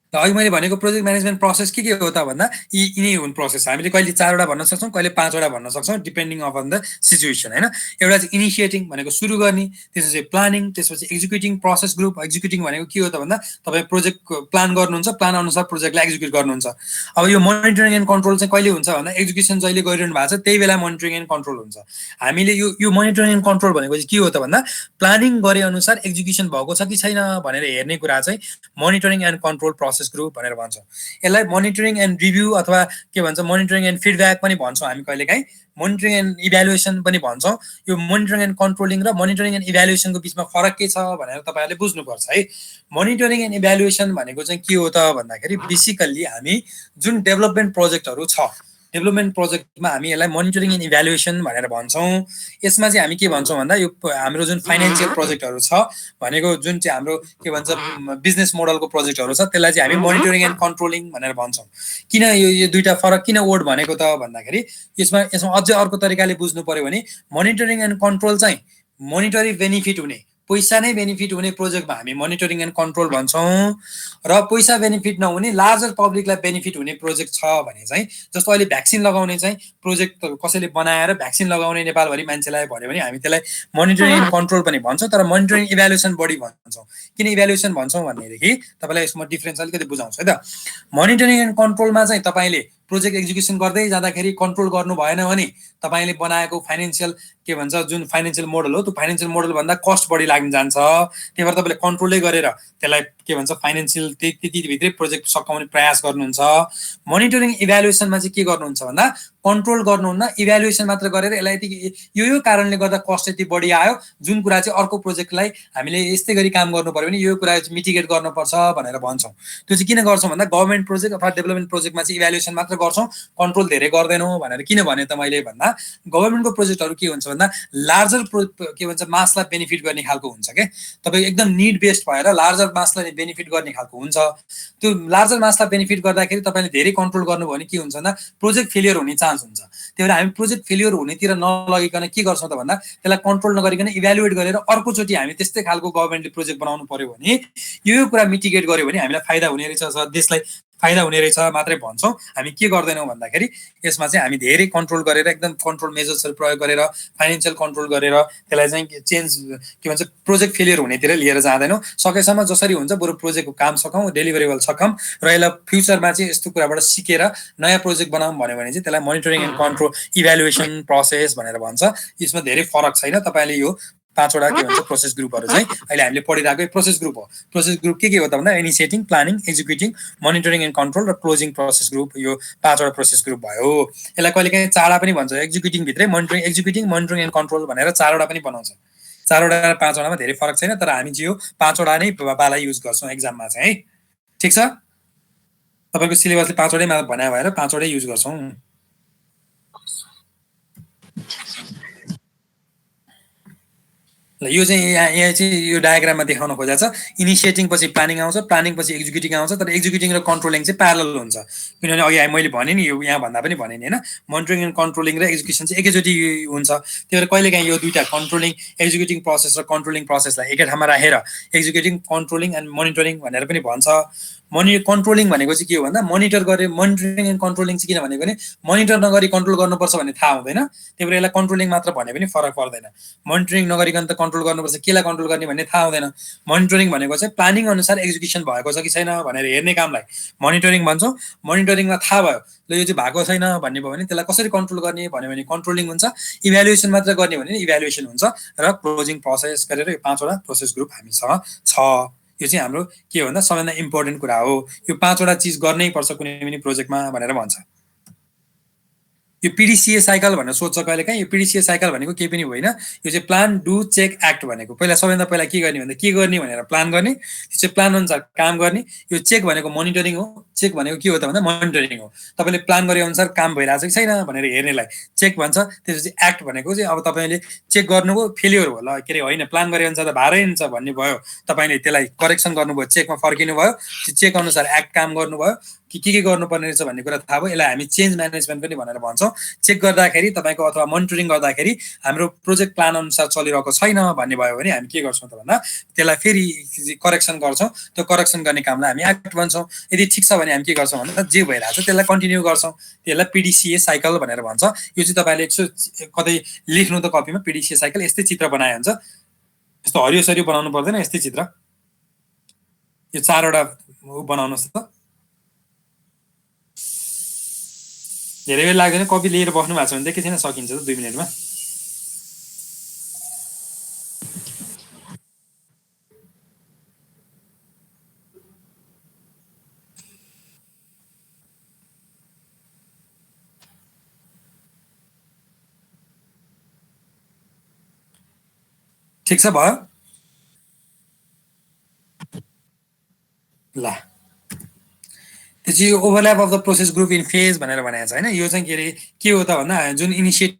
अघि मैले भनेको प्रोजेक्ट म्यानेजमेन्ट प्रोसेस के हो त भन्दा यिनै हुन् प्रोसेस। हामीले कहिले 4 वटा भन्न सक्छौँ, कहिले 5 वटा भन्न सक्छौँ, डिपेन्डिङ अपन द सिचुएसन होइन। एउटा चाहिँ इनिसिएटिङ भनेको सुरु गर्ने, त्यसपछि प्लानिङ, त्यसपछि एक्जिक्युटिङ प्रोसेस ग्रुप। एक्जिक्युटिङ भनेको के हो त भन्दा तपाईँ प्रोजेक्ट प्लान गर्नुहुन्छ, प्लान अनुसार प्रोजेक्टलाई एक्जिक्युट गर्नुहुन्छ। अब यो मोनिटरिङ एन्ड कन्ट्रोल चाहिँ कहिले हुन्छ भन्दा एक्जिक्युसन जहिले गरिरहनु भएको छ त्यही बेला मोनिटरिङ एन्ड कन्ट्रोल हुन्छ। हामीले यो मोनिटरिङ एन्ड कन्ट्रोल भनेको चाहिँ के हो त भन्दा प्लानिङ गरे अनुसार एक्जिक्युसन भएको छ कि छैन भनेर हेर्ने कुरा चाहिँ monitoring and control process group भनेर भन्छौँ। यसलाई मोनिटरिङ एन्ड रिभ्यू अथवा के भन्छ मोनिटरिङ एन्ड फिडब्याक पनि भन्छौँ हामी कहिलेकाहीँ, मोनिटरिङ एन्ड इभ्यालुएसन पनि भन्छौँ। यो मोनिटरिङ एन्ड कन्ट्रोलिङ र मोनिटरिङ एन्ड इभ्यालुएसनको बिचमा फरक के छ भनेर तपाईँहरूले बुझ्नुपर्छ है। मोनिटरिङ एन्ड इभ्यालुएसन भनेको चाहिँ के हो त भन्दाखेरि बेसिकल्ली हामी जुन डेभलपमेन्ट प्रोजेक्टहरू छ, डेभलपमेन्ट प्रोजेक्टमा हामी यसलाई मोनिटरिङ एन्ड इभ्यालुएसन भनेर भन्छौँ। यसमा चाहिँ हामी के भन्छौँ भन्दा यो हाम्रो जुन फाइनेन्सियल प्रोजेक्टहरू छ भनेको जुन चाहिँ हाम्रो के भन्छ बिजनेस मोडलको प्रोजेक्टहरू छ त्यसलाई चाहिँ हामी मोनिटरिङ एन्ड कन्ट्रोलिङ भनेर भन्छौँ। किन यो दुईटा फरक किन वर्ड भनेको त भन्दाखेरि यसमा अझै अर्को तरिकाले बुझ्नु पर्यो भने मोनिटरिङ एन्ड कन्ट्रोल चाहिँ मोनिटरी बेनिफिट हुने, पैसा नै बेनिफिट हुने प्रोजेक्टमा हामी मोनिटरिङ एन्ड कन्ट्रोल भन्छौँ। र पैसा बेनिफिट नहुने लार्जर पब्लिकलाई बेनिफिट हुने प्रोजेक्ट छ भने चाहिँ जस्तो अहिले भ्याक्सिन लगाउने चाहिँ प्रोजेक्ट कसैले बनाएर भ्याक्सिन लगाउने नेपालभरि मान्छेलाई भन्यो भने हामी त्यसलाई मोनिटरिङ एन्ड कन्ट्रोल पनि भन्छौँ, तर मोनिटरिङ इभ्यालुएसन बढी भन्छौँ। किन इभ्यालुएसन भन्छौँ भनेदेखि तपाईँलाई यसमा डिफ्रेन्स अलिकति बुझाउँछु है त। मोनिटरिङ एन्ड कन्ट्रोलमा चाहिँ तपाईँले प्रोजेक्ट एक्जिक्युसन गर्दै जाँदाखेरि कन्ट्रोल गर्नु भएन भने तपाईले बनाएको फाइनान्शियल के भन्छ जुन फाइनान्शियल मोडल हो त्यो फाइनान्शियल मोडल भन्दा कस्ट बढी लाग्न जान्छ। त्यही भएर तपाईले कन्ट्रोलै गरेर त्यसलाई के भन्छ फाइनान्शियल त्यति भित्रै प्रोजेक्ट सकाउने प्रयास गर्नुहुन्छ। मोनिटरिङ इभ्यालुएसनमा चाहिँ के गर्नुहुन्छ भन्दा कन्ट्रोल गर्नुहुन्न, इभ्यालुएसन मात्र गरेर यसलाई यति यो कारणले गर्दा कस्ट यति बढी आयो, जुन कुरा चाहिँ अर्को प्रोजेक्टलाई हामीले यस्तै गरी काम गर्नु पर्यो भने यो कुरा चाहिँ मिटिगेट गर्नुपर्छ भनेर भन्छौँ। त्यो चाहिँ किन गर्छौँ भन्दा गभर्नमेन्ट प्रोजेक्ट अथवा डेभलपमेन्ट प्रोजेक्टमा चाहिँ इभ्यालुएसन मात्र गर्छौँ, कन्ट्रोल धेरै गर्दैनौँ भनेर किन भने त मैले भन्दा गभर्नमेन्टको प्रोजेक्टहरू के हुन्छ भन्दा लार्जर के भन्छ मासलाई बेनिफिट गर्ने खालको हुन्छ क्या। तपाईँ एकदम निड बेस्ड भएर लार्जर मासलाई बेनिफिट गर्ने खालको हुन्छ। त्यो लार्जर मासलाई बेनिफिट गर्दाखेरि तपाईँले धेरै कन्ट्रोल गर्नुभयो भने के हुन्छ भन्दा प्रोजेक्ट फेलियर हुने चान्स हुन्छ। त्यही भएर हामी प्रोजेक्ट फेलियर हुनेतिर नलगिकन के गर्छौँ त भन्दा त्यसलाई कन्ट्रोल नगरिकन इभ्यालुएट गरेर अर्कोचोटि हामी त्यस्तै खालको गभर्नमेन्टले प्रोजेक्ट बनाउनु पर्यो भने यो कुरा मिटिगेट गर्यो भने हामीलाई फाइदा हुने रहेछ, देशलाई फाइदा हुने रहेछ मात्रै भन्छौँ। हामी के गर्दैनौँ भन्दाखेरि यसमा चाहिँ हामी धेरै कन्ट्रोल गरेर एकदम कन्ट्रोल मेजर्सहरू प्रयोग गरेर फाइनेन्शियल कन्ट्रोल गरेर त्यसलाई चाहिँ चेन्ज के भन्छ प्रोजेक्ट फेलियर हुनेतिर लिएर जाँदैनौँ। सकेसम्म जसरी हुन्छ बरु प्रोजेक्टको काम सकाउँ, डेलिभरेबल सकाउँ र यसलाई फ्युचरमा चाहिँ यस्तो कुराबाट सिकेर नयाँ प्रोजेक्ट बनाऊँ भन्यो भने चाहिँ त्यसलाई monitoring and control evaluation process भनेर भन्छ। यसमा धेरै फरक छैन। तपाईँले यो 5 वटा के भन्छ प्रोसेस ग्रुपहरू चाहिँ अहिले हामीले पढिरहेको प्रोसेस ग्रुप हो। प्रोसेस ग्रुप के हो त भन्दा initiating, planning, executing, monitoring and control र क्लोजिङ प्रोसेस ग्रुप। यो 5 वटा प्रोसेस ग्रुप भयो। यसलाई कहिलेकाहीँ 4 पनि भन्छ। एक्जिक्युटिङ भित्रै monitoring, executing, monitoring and control भनेर 4 वटा पनि बनाउँछ। 4 वटा र 5 वटामा धेरै फरक छैन, तर हामी चाहिँ यो 5 वटा नै बालाई युज गर्छौँ एक्जाममा चाहिँ है। ठिक छ, तपाईँको सिलेबसले 5 वटै बनाए भएर 5 वटै युज गर्छौँ। यो चाहिँ यहाँ चाहिँ यो डायग्राममा देखाउन खोजेको छ। इनिसिएटिङ पछि प्लानिङ आउँछ, प्लानिङ पछि एक्जिक्युटिङ आउँछ, तर एक्जिक्युटिङ र कन्ट्रोलिङ चाहिँ प्यारलल हुन्छ। किनभने अघि मैले भने नि यो यहाँ भन्दा पनि भने नि होइन, मोनिटरिङ एन्ड कन्ट्रोलिङ र एक्जिक्युसन चाहिँ एकैचोटि हुन्छ। त्यही भएर कहिलेकाहीँ यो दुईवटा कन्ट्रोलिङ एक्जिक्युटिङ प्रोसेस र कन्ट्रोलिङ प्रोसेसलाई एकै ठाउँमा राखेर एक्जिक्युटिङ, कन्ट्रोलिङ एन्ड मोनिटरिङ भनेर पनि भन्छ। कन्ट्रोलिङ भनेको चाहिँ के हो भन्दा मोनिटर गरे, मोनिटरिङ एन्ड कन्ट्रोलिङ चाहिँ किन भनेको भने मोनिटर नगरी कन्ट्रोल गर्नुपर्छ भन्ने थाहा हुँदैन। त्यही भएर यसलाई कन्ट्रोलिङ मात्र भने पनि फरक पर्दैन। मोनिटरिङ नगरिकन त कन्ट्रोल गर्नुपर्छ, केलाई कन्ट्रोल गर्ने भन्ने थाहा हुँदैन। मोनिटरिङ भनेको चाहिँ प्लानिङ अनुसार एक्जिक्युसन भएको छ कि छैन भनेर हेर्ने कामलाई मोनिटरिङ भन्छौँ। मोनिटरिङमा थाहा भयो ल यो चाहिँ भएको छैन भन्ने भयो भने त्यसलाई कसरी कन्ट्रोल गर्ने भन्यो भने कन्ट्रोलिङ हुन्छ। इभ्यालुएसन मात्र गर्ने भने इभ्यालुएसन हुन्छ। र क्लोजिङ प्रोसेस गरेर यो 5 वटा प्रोसेस ग्रुप हामीसँग छ। यो चाहिँ हाम्रो के हो भन्दा सबैभन्दा इम्पोर्टेन्ट कुरा हो। यो 5 वटा चिज गर्नै पर्छ कुनै पनि प्रोजेक्टमा भनेर भन्छ। यो पिडिसिए साइकल भनेर सोध्छ कहिलेकाहीँ। यो पिडिसिए साइकल भनेको केही पनि होइन, यो चाहिँ प्लान, डु, चेक, एक्ट भनेको। सबैभन्दा पहिला के गर्ने भन्दा के गर्ने भनेर प्लान गर्ने, त्यो चाहिँ प्लान अनुसार काम गर्ने। यो चेक भनेको मोनिटरिङ हो। चेक भनेको के हो त भन्दा मोनिटरिङ हो। तपाईँले प्लान गरे अनुसार काम भइरहेको छ कि छैन भनेर हेर्नेलाई चेक भन्छ। त्यसपछि एक्ट भनेको चाहिँ अब तपाईँले चेक गर्नुभयो, फेलियर हो ल के अरे होइन प्लान गरे अनुसार त भारै हुन्छ भन्ने भयो, तपाईँले त्यसलाई करेक्सन गर्नुभयो, चेकमा फर्किनु भयो, चेक अनुसार एक्ट काम गर्नुभयो, के गर्नुपर्ने रहेछ भन्ने कुरा थाहा भयो। यसलाई हामी चेन्ज म्यानेजमेन्ट पनि भनेर भन्छौँ। चेक गर्दाखेरि तपाईँको अथवा मोनिटरिङ गर्दाखेरि हाम्रो प्रोजेक्ट प्लान अनुसार चलिरहेको छैन भन्ने भयो भने हामी के गर्छौँ त भन्दा त्यसलाई फेरि करेक्सन गर्छौँ। त्यो करेक्सन गर्ने कामलाई हामी एक्ट भन्छौँ। यदि ठिक छ भने हामी के गर्छौँ भन्दा जे भइरहेको छ त्यसलाई कन्टिन्यू गर्छौँ। त्यसलाई पिडिसिए साइकल भनेर भन्छ। यो चाहिँ तपाईँले कतै लेख्नु त कपीमा पिडिसिए साइकल यस्तै चित्र बनाए हुन्छ। यस्तो हरियो सरियो बनाउनु पर्दैन, यस्तै चित्र। यो 4 वटा बनाउनुहोस् त। धेरै बेर लाग्दैन, कपी लिएर बस्नु भएको छ भने एकैछिन सकिन्छ त 2 मिनटमा। ठिक छ भयो ल। त्यो चाहिँ overlap of the process group in phase भनेर भनेको छ होइन। यो चाहिँ के अरे के हो त भन्दा जुन initiating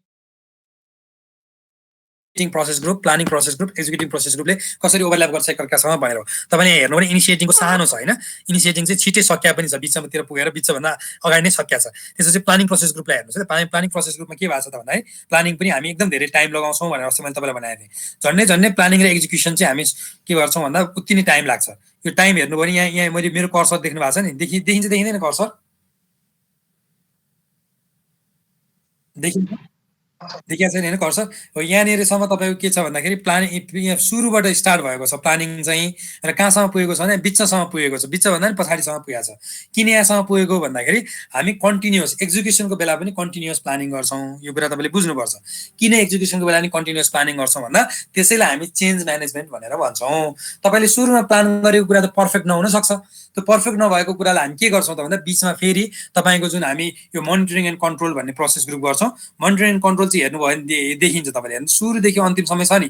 process group, planning process group, executing process ग्रुपले कसरी ओभरल्याप गर्छ एकअर्कासँग भनेर हो। तपाईँले हेर्नु भने इनिसिएटिङको सानो छ होइन, इनिसिएटिङ चाहिँ छिटै सकिया पनि छ, बिचतिर पुगेर बिचभन्दा अगाडि नै सकिया छ। त्यसपछि प्लानिङ प्रोसेस ग्रुपलाई हेर्नुहोस् है। प्लानिङ प्रोसेस ग्रुपमा के भएको छ त भन्दाखेरि प्लानिङ पनि हामी एकदम धेरै टाइम लगाउँछौँ भनेर अस्ति मैले तपाईँलाई भनेको थिएँ। झन्डै प्लानिङ र एक्जिक्युसन चाहिँ हामी के गर्छौँ भन्दा उति नै टाइम लाग्छ। यो टाइम हेर्नु भने यहाँ मैले मेरो कर्सर देख्नु भएको छ नि, देखिन्छ देखिँदैन कर्सर? देखिन्छ देखिया छैन हैन कर्सर हो यहाँनिरसम्म तपाईँको के छ भन्दाखेरि प्लानिङ सुरुबाट स्टार्ट भएको छ प्लानिङ चाहिँ र कहाँसम्म पुगेको छ भने बिचसम्म पुगेको छ बिच भन्दा नि पछाडिसम्म पुगेको छ किन यहाँसम्म पुगेको भन्दाखेरि हामी कन्टिन्युअस एक्जिक्युसनको बेला पनि कन्टिन्युअस प्लानिङ गर्छौँ यो कुरा तपाईँले बुझ्नुपर्छ किन एक्जिक्युसनको बेला नि कन्टिन्युअस प्लानिङ गर्छौँ भन्दा त्यसैलाई हामी चेन्ज म्यानेजमेन्ट भनेर भन्छौँ तपाईँले सुरुमा प्लान गरेको कुरा त पर्फेक्ट नहुन सक्छ त्यो पर्फेक्ट नभएको कुरालाई हामी के गर्छौँ त भन्दा बिचमा फेरि तपाईँको जुन हामी यो मोनिटरिङ एन्ड कन्ट्रोल भन्ने प्रोसेस ग्रुप गर्छौँ मोनिटरिङ एन्ड कन्ट्रोल चाहिँ हेर्नुभयो भने देखिन्छ तपाईँले हेर्नु सुरुदेखि अन्तिमसम्म छ नि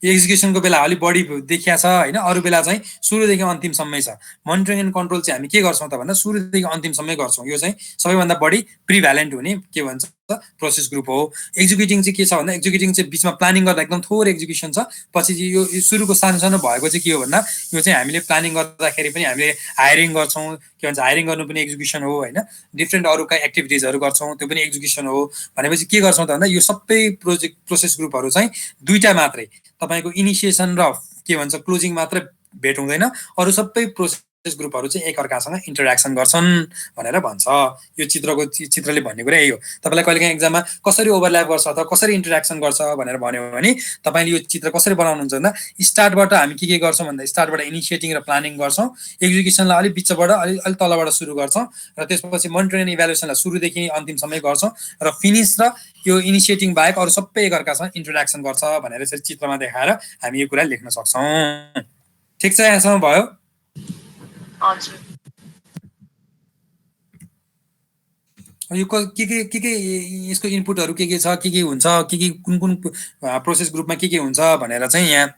एक्जिक्युसनको बेला अलिक बढी देखिया छ होइन अरू बेला चाहिँ सुरुदेखि अन्तिमसम्मै छ मोनिटरिङ एन्ड कन्ट्रोल चाहिँ हामी के गर्छौँ त भन्दा सुरुदेखि अन्तिमसम्मै गर्छौँ यो चाहिँ सबैभन्दा बढी प्रिभ्यालेन्ट हुने के भन्छ प्रोसेस ग्रुप हो एक्जिक्युटिङ चाहिँ के छ भन्दा एक्जिक्युटिङ चाहिँ बिचमा प्लानिङ गर्दा एकदम थोर एक्जिक्युसन छ पछि यो सुरुको सानो सानो भएको चाहिँ के हो भन्दा यो चाहिँ हामीले प्लानिङ गर्दाखेरि पनि हामीले हायरिङ गर्छौँ के भन्छ हायरिङ गर्नु पनि एक्जिक्युसन हो होइन डिफ्रेन्ट अरूका एक्टिभिटिजहरू गर्छौँ त्यो पनि एक्जिक्युसन हो भनेपछि के गर्छौँ त भन्दा यो सबै प्रोसेस ग्रुपहरू चाहिँ दुईटा मात्रै तपाईँको इनिसिएसन र के भन्छ क्लोजिङ मात्र भेट हुँदैन अरू सबै प्रोसेस ग्रुपहरू चाहिँ एकअर्कासँग इन्टरेक्सन गर्छन् भनेर भन्छ यो चित्रले भन्ने कुरा यही हो तपाईँलाई कहिलेकाहीँ एक्जाममा कसरी ओभरल्याप गर्छ अथवा कसरी इन्टरेक्सन गर्छ भनेर भन्यो भने तपाईँले यो चित्र कसरी बनाउनुहुन्छ भन्दा स्टार्टबाट हामी के गर्छौँ भन्दा स्टार्टबाट इनिसिएटिङ र प्लानिङ गर्छौँ एक्जिक्युसनलाई अलिक बिचबाट अलिक तलबाट सुरु गर्छौँ र त्यसपछि मोनिटरिङ एन्ड इभ्यालुएसनलाई सुरुदेखि अन्तिमसम्मै गर्छौँ र फिनिस र यो इनिसिएटिङ बाहेक अरू सबै एकअर्कासँग इन्ट्रोडक्सन गर्छ भनेर यसरी चित्रमा देखाएर हामी यो कुरा लेख्न सक्छौँ ठिक छ यहाँसम्म भयो यो के यसको इनपुटहरू के छ के हुन्छ के कुन प्रोसेस ग्रुपमा के हुन्छ भनेर चाहिँ यहाँ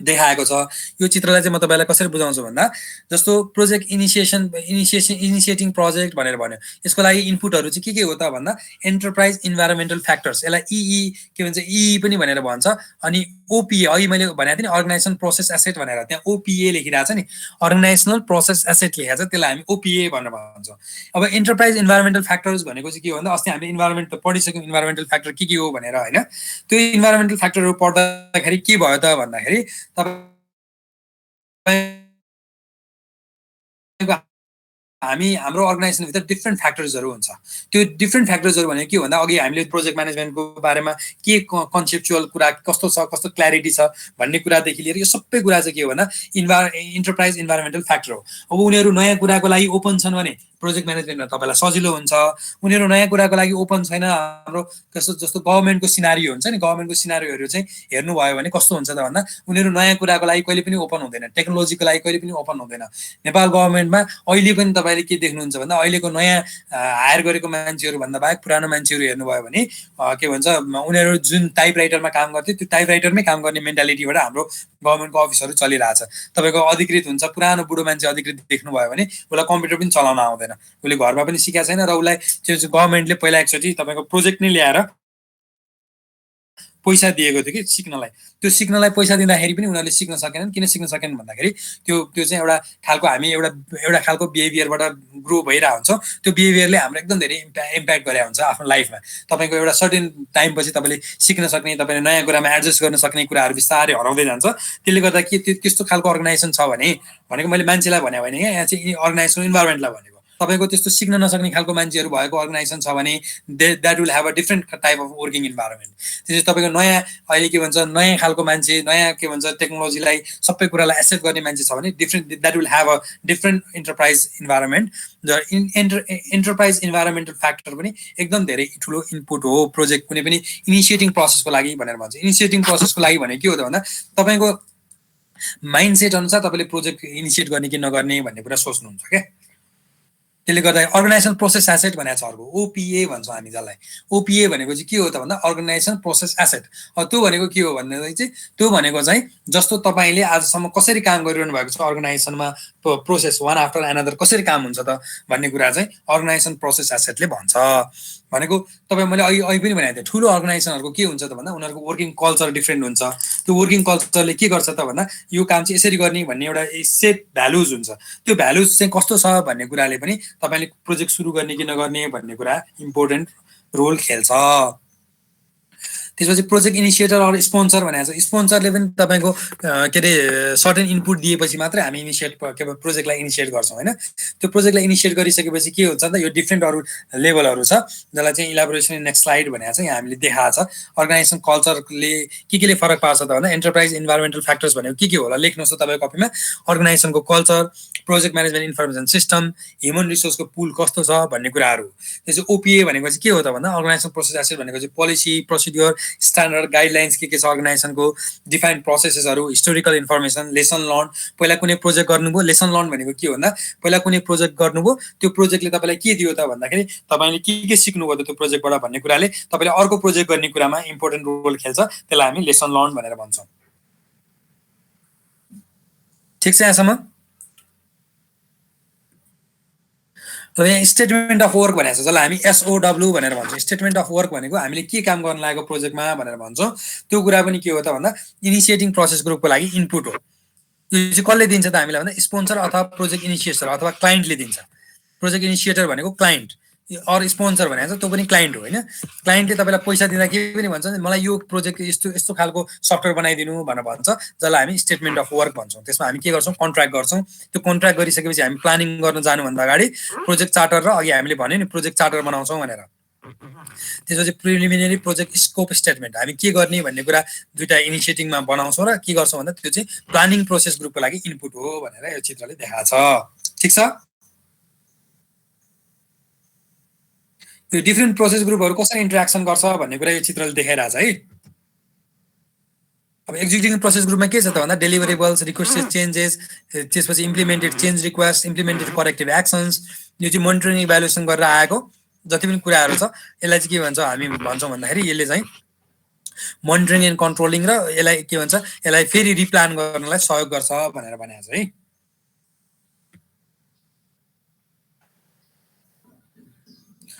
देखाएको छ यो चित्रलाई चाहिँ म तपाईँलाई कसरी बुझाउँछु भन्दा जस्तो प्रोजेक्ट इनिसिएटिङ प्रोजेक्ट भनेर भन्यो यसको लागि इनपुटहरू चाहिँ के हो त भन्दा एन्टरप्राइज इन्भाइरोमेन्टल फ्याक्टर्स यसलाई ई के भन्छ ई पनि भनेर भन्छ अनि ओपिए अघि मैले भनेको थिएँ नि अर्गनाइजेसन प्रोसेस एसेट भनेर त्यहाँ ओपिए लेखिरहेको छ नि अर्गनाइजेसनल प्रोसेस एसेट लेखेको छ त्यसलाई हामी ओपिए भनेर भन्छौँ अब एन्टरप्राइज इन्भाइरोमेन्टल फ्याक्टर्स भनेको चाहिँ के हो भन्दा अस्ति हामीले इन्भाइरोमेन्ट पढिसक्यौँ इन्भाइरोमेन्टल फ्याक्टर के हो भनेर होइन त्यो इन्भाइरोमेन्टल फ्याक्टरहरू पढ्दाखेरि के भयो त भन्दाखेरि हाम्रो अर्गनाइजेसनभित्र डिफ्रेन्ट फ्याक्टर्सहरू हुन्छ त्यो डिफ्रेन्ट फ्याक्टर्सहरू भनेको के भन्दा अघि हामीले प्रोजेक्ट म्यानेजमेन्टको बारेमा के कन्सेप्चुअल कुरा कस्तो छ कस्तो क्ल्यारिटी छ भन्ने कुरादेखि लिएर यो सबै कुरा चाहिँ के हो भन्दा इन्टरप्राइज इन्भाइरोमेन्टल फ्याक्टर हो अब उनीहरू नयाँ कुराको लागि ओपन छन् भने प्रोजेक्ट म्यानेजमेन्टमा तपाईँलाई सजिलो हुन्छ उनीहरू नयाँ कुराको लागि ओपन छैन हाम्रो जस्तो गभर्मेन्टको सिनारियो हुन्छ नि गभर्मेन्टको सिनारियोहरू चाहिँ हेर्नुभयो भने कस्तो हुन्छ त भन्दा उनीहरू नयाँ कुराको लागि कहिले पनि ओपन हुँदैन टेक्नोलोजीको लागि कहिले पनि ओपन हुँदैन नेपाल गभर्मेन्टमा अहिले पनि तपाईँले के देख्नुहुन्छ भन्दा अहिलेको नयाँ हायर गरेको मान्छेहरू भन्दा बाहेक पुरानो मान्छेहरू हेर्नुभयो भने के भन्छ उनीहरू जुन टाइपराइटरमा काम गर्थे त्यो टाइपराइटरमै काम गर्ने मेन्टालिटीबाट हाम्रो गभर्मेन्टको अफिसहरू चलिरहेछ तपाईँको अधिकृत हुन्छ पुरानो बुढो मान्छे अधिकृत देख्नुभयो भने उसलाई कम्प्युटर पनि चलाउन आउँदैन उसले घरमा पनि सिकेको छैन र उसलाई त्यो गभर्मेन्टले पहिला एकचोटि तपाईँको प्रोजेक्ट नै ल्याएर पैसा दिएको थियो कि सिक्नलाई त्यो सिक्नलाई पैसा दिँदाखेरि पनि उनीहरूले सिक्न सकेनन् किन सिक्न सकेन भन्दाखेरि त्यो चाहिँ एउटा खालको हामी एउटा खालको बिहेभियरबाट ग्रो भइरहेको हुन्छ त्यो बिहेभियरले हाम्रो एकदम धेरै इम्प्याक्ट गरे हुन्छ आफ्नो लाइफमा तपाईँको एउटा सर्टेन टाइमपछि तपाईँले सिक्न सक्ने तपाईँले नयाँ कुरामा एडजस्ट गर्न सक्ने कुराहरू बिस्तारै हराउँदै जान्छ त्यसले गर्दा के त्यस्तो खालको अर्गनाइजेसन छ भने भनेको मैले मान्छेलाई भने यहाँ चाहिँ अर्गनाइजेसन इन्भाइरोमेन्टलाई भनेको तपाईँको त्यस्तो सिक्न नसक्ने खालको मान्छेहरू भएको अर्गनाइजेसन छ भने that will have a different type of working environment त्यसपछि तपाईँको नयाँ अहिले के भन्छ नयाँ खालको मान्छे नयाँ के भन्छ टेक्नोलोजीलाई सबै कुरालाई एक्सेप्ट गर्ने मान्छे छ भने different that will have a different enterprise environment र इन्टरप्राइज इन्भाइरोमेन्टल फ्याक्टर पनि एकदम धेरै ठुलो इनपुट हो प्रोजेक्ट कुनै पनि इनिसिएटिङ प्रोसेसको लागि भनेर भन्छ इनिसिएटिङ प्रोसेसको लागि भने के हो त भन्दा तपाईँको माइन्डसेट अनुसार तपाईँले प्रोजेक्ट इनिसिएट गर्ने कि नगर्ने भन्ने कुरा सोच्नुहुन्छ क्या त्यसले गर्दा अर्गनाइजेसन प्रोसेस एसेट भनेको छ अर्को ओपिए भन्छौँ हामी जसलाई ओपिए भनेको चाहिँ के हो त भन्दा अर्गनाइजेसन प्रोसेस एसेट त्यो भनेको के हो भन्दा चाहिँ त्यो भनेको चाहिँ जस्तो तपाईँले आजसम्म कसरी काम गरिरहनु भएको छ अर्गनाइजेसनमा प्रोसेस वान आफ्टर एनदर कसरी काम हुन्छ त भन्ने कुरा चाहिँ अर्गनाइजेसन प्रोसेस एसेटले भन्छ भनेको तपाईँ मैले अघि पनि भनेको थिएँ ठुलो अर्गनाइजेसनहरूको के हुन्छ त भन्दा उनीहरूको वर्किङ कल्चर डिफ्रेन्ट हुन्छ त्यो वर्किङ कल्चरले के गर्छ त भन्दा यो काम चाहिँ यसरी गर्ने भन्ने एउटा सेट भ्यालुज हुन्छ त्यो भ्यालुज चाहिँ कस्तो छ भन्ने कुराले पनि तपाईँले प्रोजेक्ट सुरु गर्ने कि नगर्ने भन्ने कुरा इम्पोर्टेन्ट रोल खेल्छ त्यसपछि प्रोजेक्ट इनिसिएटर अर स्पोन्सर भनेको छ। स्पोन्सरले पनि तपाईँको के अरे सर्टेन इनपुट दिएपछि मात्रै हामी इनिसिएट के भन्छ प्रोजेक्टलाई इनिसिएट गर्छौँ होइन। त्यो प्रोजेक्टलाई इनिसिएट गरिसकेपछि के हुन्छ त यो डिफ्रेन्ट अरू लेभलहरू छ जसलाई चाहिँ इलाबोरेसन नेक्स्ट स्लाइड भनेको छ यहाँ हामीले देखाएको छ। अर्गनाइजेसन कल्चरले केले फरक पार्छ त भन्दा एन्टरप्राइज इन्भाइरोमेन्टल फ्याक्टर्स भनेको के होला लेख्नुहोस् त तपाईँको कपीमा। अर्गनाइजेसनको culture, project management information system, human रिसोर्सको पुल कस्तो छ भन्ने कुराहरू। त्यसपछि ओपिए भनेको चाहिँ के हो त भन्दा अर्गनाइजेसन प्रोसेस एसेट भनेको चाहिँ पोलिसी, प्रोसिड्योर, स्ट्यान्डर्ड, गाइडलाइन्स के छ अर्गनाइजेसनको, डिफाइन्ड प्रोसेसेसहरू, हिस्टोरिकल इन्फर्मेसन, लेसन लर्न। पहिला कुनै प्रोजेक्ट गर्नुभयो, लेसन लर्न भनेको के भन्दा पहिला कुनै प्रोजेक्ट गर्नुभयो त्यो प्रोजेक्टले तपाईँलाई के दियो त भन्दाखेरि तपाईँले के सिक्नुभयो त त्यो प्रोजेक्टबाट भन्ने कुराले तपाईँले अर्को प्रोजेक्ट गर्ने कुरामा इम्पोर्टेन्ट रोल खेल्छ। त्यसलाई हामी लेसन लर्न भनेर भन्छौँ। ठिक छ यहाँसम्म? अब यहाँ स्टेटमेन्ट अफ वर्क भनेको छ जसलाई हामी एसओडब्ल्यू भनेर भन्छौँ। स्टेटमेन्ट अफ वर्क भनेको हामीले के काम गर्न लागेको प्रोजेक्टमा भनेर भन्छौँ। त्यो कुरा पनि के हो त भन्दा इनिसिएटिङ प्रोसेस ग्रुपको लागि इनपुट हो। यो चाहिँ कसले दिन्छ त हामीलाई भन्दा स्पोन्सर अथवा प्रोजेक्ट इनिसिएटर अथवा क्लाइन्टले दिन्छ। प्रोजेक्ट इनिसिएटर भनेको क्लाइन्ट अर स्पोन्सर भनेको छ त्यो पनि क्लाइन्ट हो होइन। क्लाइन्टले तपाईँलाई पैसा दिँदा के पनि भन्छ मलाई यो प्रोजेक्ट यस्तो खालको सफ्टवेयर बनाइदिनु भनेर भन्छ जसलाई हामी स्टेटमेन्ट अफ वर्क भन्छौँ। त्यसमा हामी के गर्छौँ कन्ट्र्याक्ट गर्छौँ। त्यो कन्ट्र्याक्ट गरिसकेपछि हामी प्लानिङ गर्न जानुभन्दा अगाडि प्रोजेक्ट चार्टर र अघि हामीले भन्यो नि प्रोजेक्ट चार्टर बनाउँछौँ भनेर। त्यसपछि प्रिलिमिनरी प्रोजेक्ट स्कोप स्टेटमेन्ट हामी के गर्ने भन्ने कुरा दुईटा इनिसिएटिङमा बनाउँछौँ र के गर्छौँ भन्दा त्यो चाहिँ प्लानिङ प्रोसेस ग्रुपको लागि इनपुट हो भनेर यो चित्रले देखाएको छ। ठिक छ? यो डिफ्रेन्ट प्रोसेस ग्रुपहरू कसरी इन्टरेक्सन गर्छ भन्ने कुरा यो चित्रले देखाइरहेछ है। अब एक्जिक्युटिङ प्रोसेस ग्रुपमा के छ त भन्दा डेलिभरेबल्स, रिक्वेस्टेड चेन्जेस, त्यसपछि implemented change request, implemented corrective actions, यो चाहिँ मोनिटरिङ इभ्यालुएसन गरेर आएको जति पनि कुराहरू छ यसलाई चाहिँ के भन्छ हामी भन्छौँ भन्दाखेरि यसले चाहिँ मोनिटरिङ एन्ड कन्ट्रोलिङ र यसलाई के भन्छ यसलाई फेरि रिप्लान गर्नलाई सहयोग गर्छ भनेर भनेको छ है।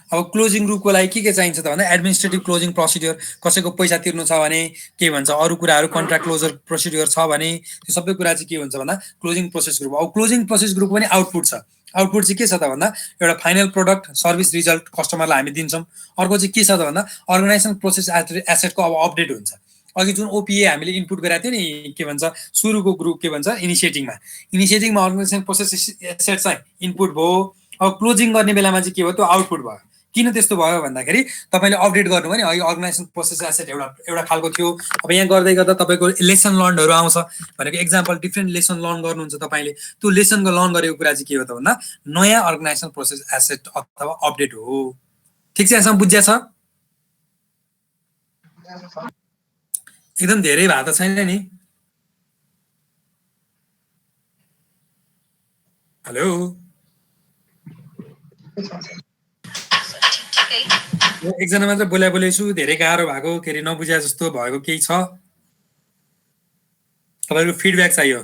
अब क्लोजिङ ग्रुपको लागि के चाहिन्छ त भन्दा एडमिनिस्ट्रेटिभ क्लोजिङ प्रोसिड्योर, कसैको पैसा तिर्नु छ भने के भन्छ अरू कुराहरू कन्ट्र्याक्ट क्लोजर प्रोसिड्योर छ भने त्यो सबै कुरा चाहिँ के हुन्छ भन्दा क्लोजिङ प्रोसेस ग्रुप। अब क्लोजिङ प्रोसेस ग्रुप पनि आउटपुट छ। आउटपुट चाहिँ के छ त भन्दा एउटा फाइनल प्रोडक्ट सर्भिस रिजल्ट कस्टमरलाई हामी दिन्छौँ। अर्को चाहिँ के छ त भन्दा अर्गनाइजेसन प्रोसेस एसेटको अब अपडेट हुन्छ। अघि जुन ओपिए हामीले इनपुट गरेको थियो नि के भन्छ सुरुको ग्रुप के भन्छ इनिसिएटिङमा अर्गनाइजेसन प्रोसेस एसेट चाहिँ इनपुट भयो। अब क्लोजिङ गर्ने बेलामा चाहिँ के भयो त्यो आउटपुट भयो। किन त्यस्तो भयो भन्दाखेरि तपाईँले अपडेट गर्नुभयो नि अघि अर्गनाइजेसन प्रोसेस एसेट एउटा खालको थियो। अब यहाँ गर्दै गर्दा तपाईँको लेसन लर्नहरू आउँछ भनेको एक्जाम्पल डिफ्रेन्ट लेसन लर्न गर्नुहुन्छ तपाईँले त्यो लेसनको लर्न गरेको कुरा चाहिँ के हो त भन्दा नयाँ अर्गनाइजेसन प्रोसेस एसेट अथवा अपडेट हो। ठिक छ यहाँसम्म बुझ्या छ? एकदम धेरै भएको त छैन नि? हेलो एकजना मात्र बोले छु धेरै गाह्रो भएको के अरे नबुझ्या जस्तो भएको केही छ तपाईँको फिडब्याक चाहियो?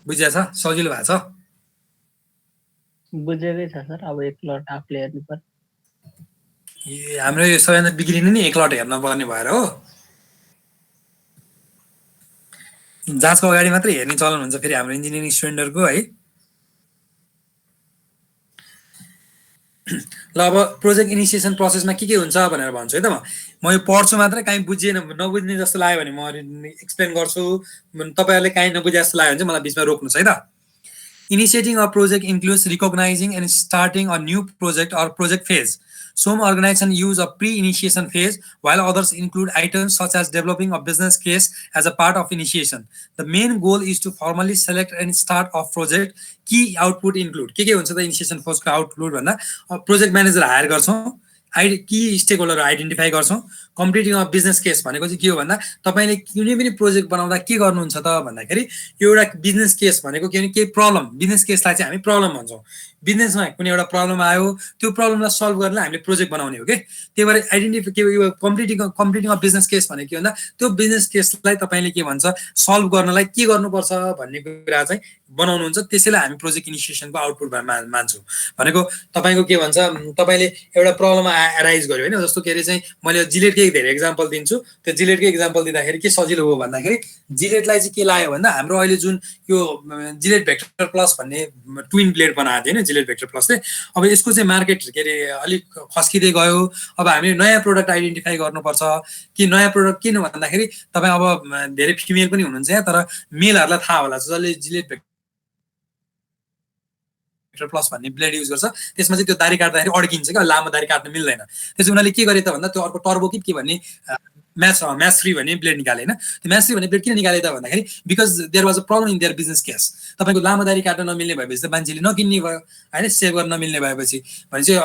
बुझ्या छ? सजिलो भएको छ? बुझेकै छ सर। अब एकलट आफूले हेर्नु पर्छ। हाम्रो यो सबैभन्दा बिग्रिने नि एकलट हेर्न पर्ने भएर हो। जाँचको अगाडि मात्रै हेर्ने चलन हुन्छ फेरि हाम्रो इन्जिनियरिङ स्टुडेन्टहरूको है। ल अब प्रोजेक्ट इनिसिएसन प्रोसेसमा के हुन्छ भनेर भन्छु है त म यो पढ्छु मात्रै काहीँ बुझिएन नबुझ्ने जस्तो लाग्यो भने म एक्सप्लेन गर्छु। तपाईँहरूले काहीँ नबुझे जस्तो लाग्यो भने चाहिँ मलाई बिचमा रोक्नुहोस् है त। Initiating a project includes recognizing and starting a new project or project phase. Some organizations use a pre-initiation phase, while others include items such as developing a business case as a part of initiation. The main goal is to formally select and start a project. Key output include के हुन्छ त initiation phase को output भन्दा project manager higher गर्छौँ, की stakeholder identify गर्छौँ। Completing of business case भनेको चाहिँ के हो भन्दा तपाईँले कुनै पनि प्रोजेक्ट बनाउँदा के गर्नुहुन्छ त भन्दाखेरि एउटा बिजनेस केस भनेको के भने केही प्रब्लम बिजनेस केसलाई चाहिँ हामी प्रब्लम भन्छौँ। बिजनेसमा कुनै एउटा प्रब्लम आयो त्यो प्रब्लमलाई सल्भ गर्नलाई हामीले प्रोजेक्ट बनाउने हो कि त्यही भएर identify completing of business case भनेको के भन्दा त्यो बिजनेस केसलाई तपाईँले के भन्छ सल्भ गर्नलाई के गर्नुपर्छ भन्ने कुरा चाहिँ बनाउनुहुन्छ। त्यसैलाई हामी प्रोजेक्ट इनिसिएसनको आउटपुट मान्छौँ। भनेको तपाईँको के भन्छ तपाईँले एउटा प्रब्लम एराइज गर्यो होइन जस्तो के अरे चाहिँ मैले जिलेटकै अलिक धेरै एक्जाम्पल दिन्छु। त्यो जिलेटकै एक्जाम्पल दिँदाखेरि के सजिलो हो भन्दाखेरि जिलेटलाई चाहिँ के लाग्यो भन्दा हाम्रो अहिले जुन यो जिलेट भेक्टर प्लस भन्ने ट्विन ब्लेड बनाएको थियो होइन जिलेट भेक्टर प्लसले, अब यसको चाहिँ मार्केट के अरे अलिक खस्किँदै गयो। अब हामीले नयाँ प्रोडक्ट आइडेन्टिफाई गर्नुपर्छ कि नयाँ प्रोडक्ट किन भन्दाखेरि तपाईँ अब धेरै फिमेल पनि हुनुहुन्छ यहाँ, तर मेलहरूलाई थाहा होला जसले जिलेट प्लस भन्ने ब्लेड युज गर्छ त्यसमा चाहिँ त्यो दारी काट्दाखेरि अड्किन्छ क्या, लामो दारी काट्न मिल्दैन। त्यसपछि उनीहरूले के गरे त भन्दा त्यो अर्को टर्बो कि के भन्ने म्याच फ्री भन्ने ब्लेड निकाले होइन। त्यो म्याच फ्री भन्ने ब्लेड किन निकाले त भन्दाखेरि because there was a problem in their business case. तपाईँको लामो दारी काट्न नमिल्ने भएपछि त मान्छेले नकिन्ने भयो होइन, सेभ गर्न नमिल्ने भएपछि भने चाहिँ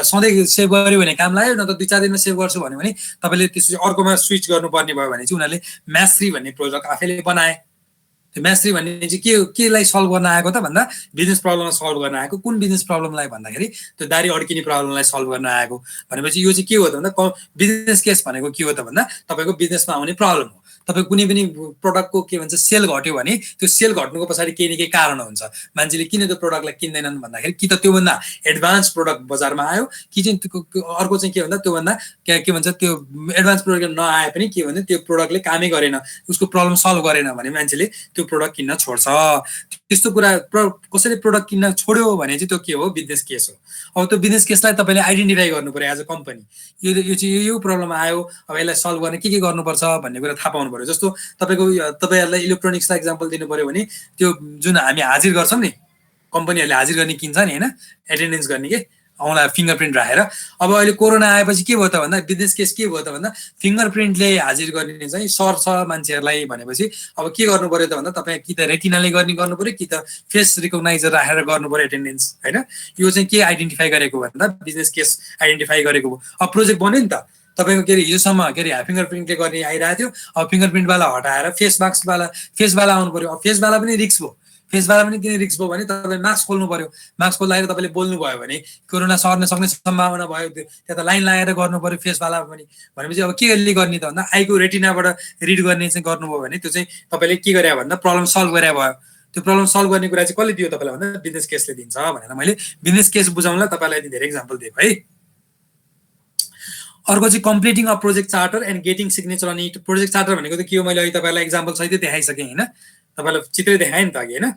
सधैँ सेभ गर्यो भने काम लाग्यो, न त 2-4 दिनमा सेभ गर्छु भन्यो भने तपाईँले त्यसपछि अर्कोमा स्विच गर्नुपर्ने भयो भने चाहिँ उनीहरूले म्याच फ्री भन्ने प्रोडक्ट आफैले बनाए। त्यो म्यास्ट्री भन्ने चाहिँ केलाई सल्भ गर्न आएको त भन्दा बिजनेस प्रब्लमलाई सल्भ गर्न आएको। कुन बिजनेस प्रब्लमलाई भन्दाखेरि त्यो दारी अड्किने प्रब्लमलाई सल्भ गर्न आएको। भनेपछि यो चाहिँ के हो त भन्दा बिजनेस केस भनेको के हो त भन्दा तपाईँको बिजनेसमा आउने प्रब्लम हो। तपाईँ कुनै पनि प्रोडक्टको के भन्छ सेल घट्यो भने त्यो सेल घट्नुको पछाडि केही न केही कारण हुन्छ। मान्छेले किन त्यो प्रोडक्टलाई किन्दैनन् भन्दाखेरि कि त त्योभन्दा एडभान्स प्रोडक्ट बजारमा आयो कि चाहिँ अर्को चाहिँ के भन्दा त्योभन्दा के भन्छ त्यो एडभान्स प्रोडक्ट नआए पनि के भन्दा त्यो प्रोडक्टले कामै गरेन, उसको प्रब्लम सल्भ गरेन भने मान्छेले त्यो प्रोडक्ट किन्न छोड्छ। त्यस्तो कुरा कसैले प्रोडक्ट किन्न छोड्यो भने चाहिँ त्यो के हो बिजनेस केस हो। अब त्यो बिजनेस केसलाई तपाईँले आइडेन्टिफाई गर्नु पर्यो एज अ कम्पनी। यो चाहिँ यो प्रब्लम आयो, अब यसलाई सल्भ गर्ने के गर्नुपर्छ भन्ने कुरा थाहा पाउनु पर्यो। जस्तो तपाईँहरूलाई इलेक्ट्रोनिक्सलाई इक्जाम्पल दिनु पर्यो भने त्यो जुन हामी हाजिर गर्छौँ नि, कम्पनीहरूले हाजिर गर्ने किन्छ नि होइन, एटेन्डेन्स गर्ने के औँला फिङ्गरप्रिन्ट राखेर। अब अहिले कोरोना आएपछि के भयो त भन्दा बिजनेस केस के भयो त भन्दा फिङ्गरप्रिन्टले हाजिर गर्ने चाहिँ सर्छ मान्छेहरूलाई भनेपछि अब के गर्नु पर्यो त भन्दा तपाईँ कि त रेटिनाले गर्नु पर्यो कि त फेस रिकग्नाइजर राखेर गर्नु पर्यो एटेन्डेन्स होइन। यो चाहिँ के आइडेन्टिफाई गरेको भन्दा बिजनेस केस आइडेन्टिफाई गरेको हो। अब प्रोजेक्ट बन्यो नि त तपाईँको के अरे हिजोसम्म के अरे फिङ्गरप्रिन्टले गर्ने आइरहेको थियो, अब फिङ्गरप्रिन्टवाला हटाएर फेसवाला आउनु पर्यो। अब फेसवाला पनि रिस्क भयो। फेसवाला पनि किन रिस्क भयो भने तपाईँ मास्क खोल्नु पर्यो। मास्क खोल्दाखेरि तपाईँले बोल्नु भयो भने कोरोना सर्न सक्ने सम्भावना भयो, त्यहाँ त लाइन लगाएर गर्नु पर्यो फेसवाला पनि। भनेपछि अब के गर्ने त भन्दा आईको रेटिनाबाट रिड गर्ने चाहिँ गर्नुभयो भने त्यो चाहिँ तपाईँले के गरे भन्दा प्रब्लम सल्भ गरे भयो। त्यो प्रब्लम सल्भ गर्ने कुरा चाहिँ कसले दियो तपाईँलाई भन्दा बिजनेस केसले दिन्छ भनेर मैले बिजनेस केस बुझाउनलाई तपाईँलाई धेरै इक्जाम्पल दिएको है। अर्को चाहिँ completing a project charter and getting signature on it. Project charter भनेको त के हो मैले अहिले तपाईँलाई इक्जाम्पल सहितै देखाइसकेँ होइन, तपाईँलाई चित्रै देखाएँ नि त अघि होइन।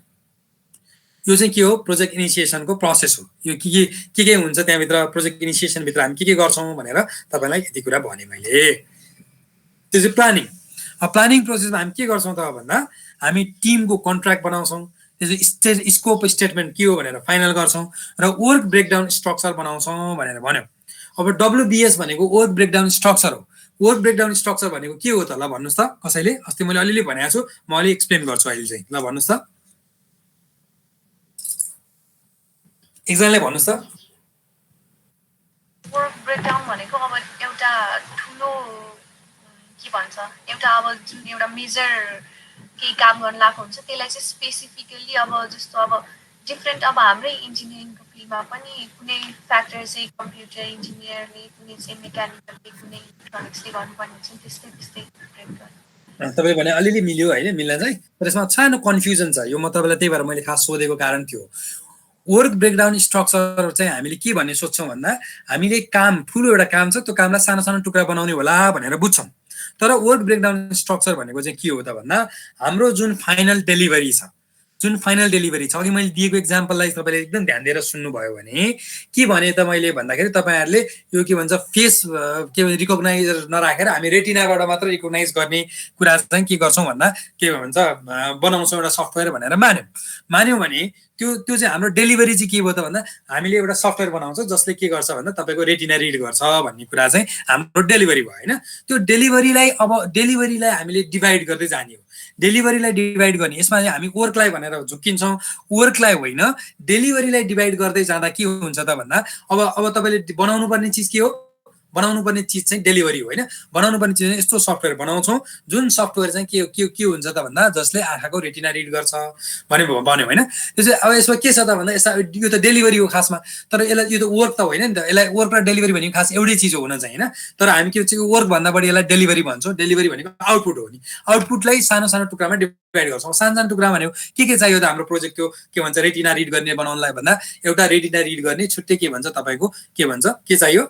यो चाहिँ के हो प्रोजेक्ट इनिसिएसनको प्रोसेस हो। यो के हुन्छ त्यहाँभित्र प्रोजेक्ट इनिसिएसनभित्र हामी के गर्छौँ भनेर तपाईँलाई यति कुरा भने मैले। त्यो चाहिँ प्लानिङ। अब प्लानिङ प्रोसेसमा हामी के गर्छौँ त भन्दा हामी टिमको कन्ट्र्याक्ट बनाउँछौँ, त्यसपछि स्कोप स्टेटमेन्ट के हो भनेर फाइनल गर्छौँ र वर्क ब्रेकडाउन स्ट्रक्चर बनाउँछौँ भनेर भन्यो। अब WBS भनेको वर्क ब्रेकडाउन स्ट्रक्चर हो। वर्क ब्रेकडाउन स्ट्रक्चर भनेको के हो त ल भन्नुहोस् त कसैले? अस्ति मैले अलिअलि भनेको छु, म अलि एक्सप्लेन गर्छु अहिले चाहिँ। ल भन्नुहोस् त एकजनाले भन्नुहोस् त। वर्क ब्रेकडाउन भनेको अब एउटा ठुलो के भन्छ एउटा अब जुन एउटा मेजर केही काम गर्न लागेको हुन्छ त्यसलाई चाहिँ स्पेसिफिकली अब जस्तो अब डिफ्रेन्ट अब हाम्रै इन्जिनियरिङको फिल्डमा पनि कुनै फ्याक्टर चाहिँ कम्प्युटर इन्जिनियरले, कुनै चाहिँ मेकानिकलले, कुनै इलेक्ट्रोनिक्सले गर्नुपर्ने हुन्छ त्यस्तै डिफ्रेन्ट गर्नु। तपाईँ भने अलिअलि मिल्यो होइन मिल्न चाहिँ, तर यसमा सानो कन्फ्युजन छ। यो म तपाईँलाई त्यही भएर मैले खास सोधेको कारण थियो। वर्क ब्रेकडाउन स्ट्रक्चर चाहिँ हामीले के भन्ने सोध्छौँ भन्दा हामीले काम ठुलो एउटा काम छ त्यो कामलाई सानो सानो टुक्रा बनाउने होला भनेर बुझ्छौँ। तर वर्क ब्रेकडाउन स्ट्रक्चर भनेको चाहिँ के हो त भन्दा हाम्रो जुन फाइनल डेलिभरी छ, अघि मैले दिएको एक्जाम्पललाई तपाईँले एकदम ध्यान दिएर सुन्नुभयो भने के भने त मैले भन्दाखेरि तपाईँहरूले यो के भन्छ फेस के भन्छ रिकग्नाइजर नराखेर हामी रेटिनाबाट मात्र रिकग्नाइज गर्ने कुरा चाहिँ के गर्छौँ भन्दा के भन्छ बनाउँछौँ एउटा सफ्टवेयर भनेर मान्यौँ भने त्यो चाहिँ हाम्रो डेलिभरी चाहिँ के भयो त भन्दा हामीले एउटा सफ्टवेयर बनाउँछौँ जसले के गर्छ भन्दा तपाईँको रेटिना रिड गर्छ भन्ने कुरा चाहिँ हाम्रो डेलिभरी भयो होइन। त्यो डेलिभरीलाई हामीले डिभाइड गर्दै जाने हो। डेलिभरीलाई डिभाइड गर्ने यसमा हामी वर्कलाई भनेर झुक्किन्छौँ, वर्कलाई होइन डेलिभरीलाई डिभाइड गर्दै जाँदा के हुन्छ त भन्दा अब तपाईँले बनाउनु पर्ने चिज के हो? बनाउनु पर्ने चिज चाहिँ डेलिभरी हो होइन। बनाउनु पर्ने चिज यस्तो सफ्टवेयर बनाउँछौँ जुन सफ्टवेयर चाहिँ के हुन्छ त भन्दा जसले आँखाको रेटिना रिड गर्छ भन्यो होइन। त्यो चाहिँ अब यसमा के छ त भन्दा यो त डेलिभरी हो खासमा, तर यसलाई यो त वर्क त होइन नि त। यसलाई वर्क र डेलिभरी भनेको खास एउटै चिज हुन चाहिँ होइन, तर हामी के चाहिँ वर्क भन्दा बढी यसलाई डेलिभरी भन्छौँ। डेलिभरी भनेको आउटपुट हो नि, आउटपुटलाई सानो सानो टुक्रामा डिभाइड गर्छौँ। सानो टुक्रा भनेको के चाहियो त हाम्रो प्रोजेक्ट त्यो के भन्छ रेटिना रिड गर्ने बनाउनलाई भन्दा एउटा रेटिना रिड गर्ने छुट्टै के भन्छ तपाईँको के चाहियो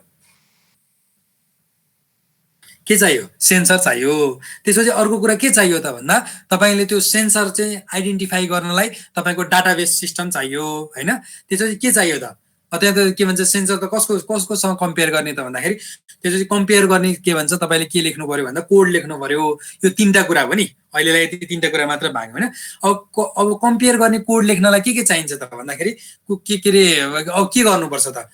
के चाहियो सेन्सर चाहियो त्यसपछि अर्को कुरा के चाहियो त भन्दा तपाईले त्यो सेन्सर चाहिँ आइडेन्टिफाई गर्नलाई तपाईको डाटाबेस सिस्टम चाहियो हैन त्यसपछि के चाहियो त त्यहाँ त के भन्छ सेन्सर त कसकोसँग कम्पेयर गर्ने त भन्दाखेरि त्यसपछि कम्पेयर गर्ने के भन्छ तपाईले के लेख्नु पर्यो भन्दा कोड लेख्नु पर्यो यो तीनटा कुरा हो नि अहिलेलाई यति तीनटा कुरा मात्र भाग्यो हैन अब कम्पेयर गर्ने कोड लेख्नलाई के चाहिन्छ त भन्दाखेरि के रे अब के गर्नुपर्छ त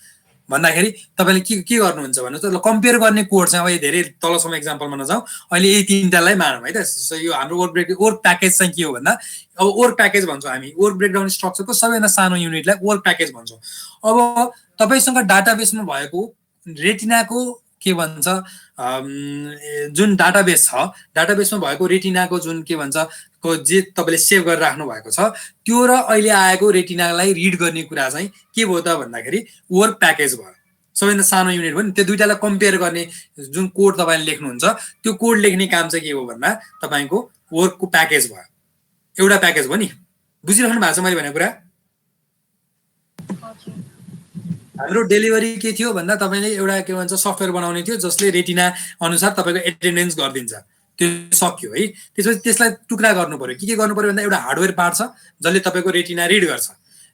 भन्दाखेरि तपाईले के गर्नुहुन्छ भन्नुस् त कम्पेयर गर्ने कोड चाहिँ अब धेरै तलसम्म एक्जाम्पलमा नजाउँ अहिले यही तीनटालाई मानौँ है त यो हाम्रो वर्क प्याकेज चाहिँ के हो भन्दा अब वर्क प्याकेज भन्छौँ हामी वर्क ब्रेकडाउन स्ट्रक्चरको सबैभन्दा सानो युनिटलाई वर्क प्याकेज भन्छौँ अब तपाईसँग डाटाबेसमा भएको रेटिनाको के भन्छ जुन डाटाबेस छ डाटाबेसमा भएको रेटिनाको जुन के भन्छ को जे तपाईले सेभ गरेर राख्नु भएको छ त्यो र अहिले आएको रेटिनालाई रिड गर्ने कुरा चाहिँ के भयो त भन्दाखेरि वर्क प्याकेज भयो सबैभन्दा सानो युनिट भयो नि त्यो दुईटालाई कम्पेयर गर्ने जुन कोड तपाईले लेख्नुहुन्छ त्यो कोड लेख्ने काम चाहिँ के हो भन्दा तपाईको वर्कको प्याकेज भयो एउटा प्याकेज भयो नि बुझिराख्नु भएको छ मैले भनेको कुरा हाम्रो डेलिभरी के थियो भन्दा तपाईले एउटा के भन्छ सफ्टवेयर बनाउने थियो जसले रेटिना अनुसार तपाईको एटेन्डेन्स गरिदिन्छ त्यो सक्यो है त्यसपछि त्यसलाई टुक्रा गर्नु पर्यो के गर्नु पर्यो भन्दा एउटा हार्डवेयर पार्ट छ जसले तपाईको रेटिना रिड गर्छ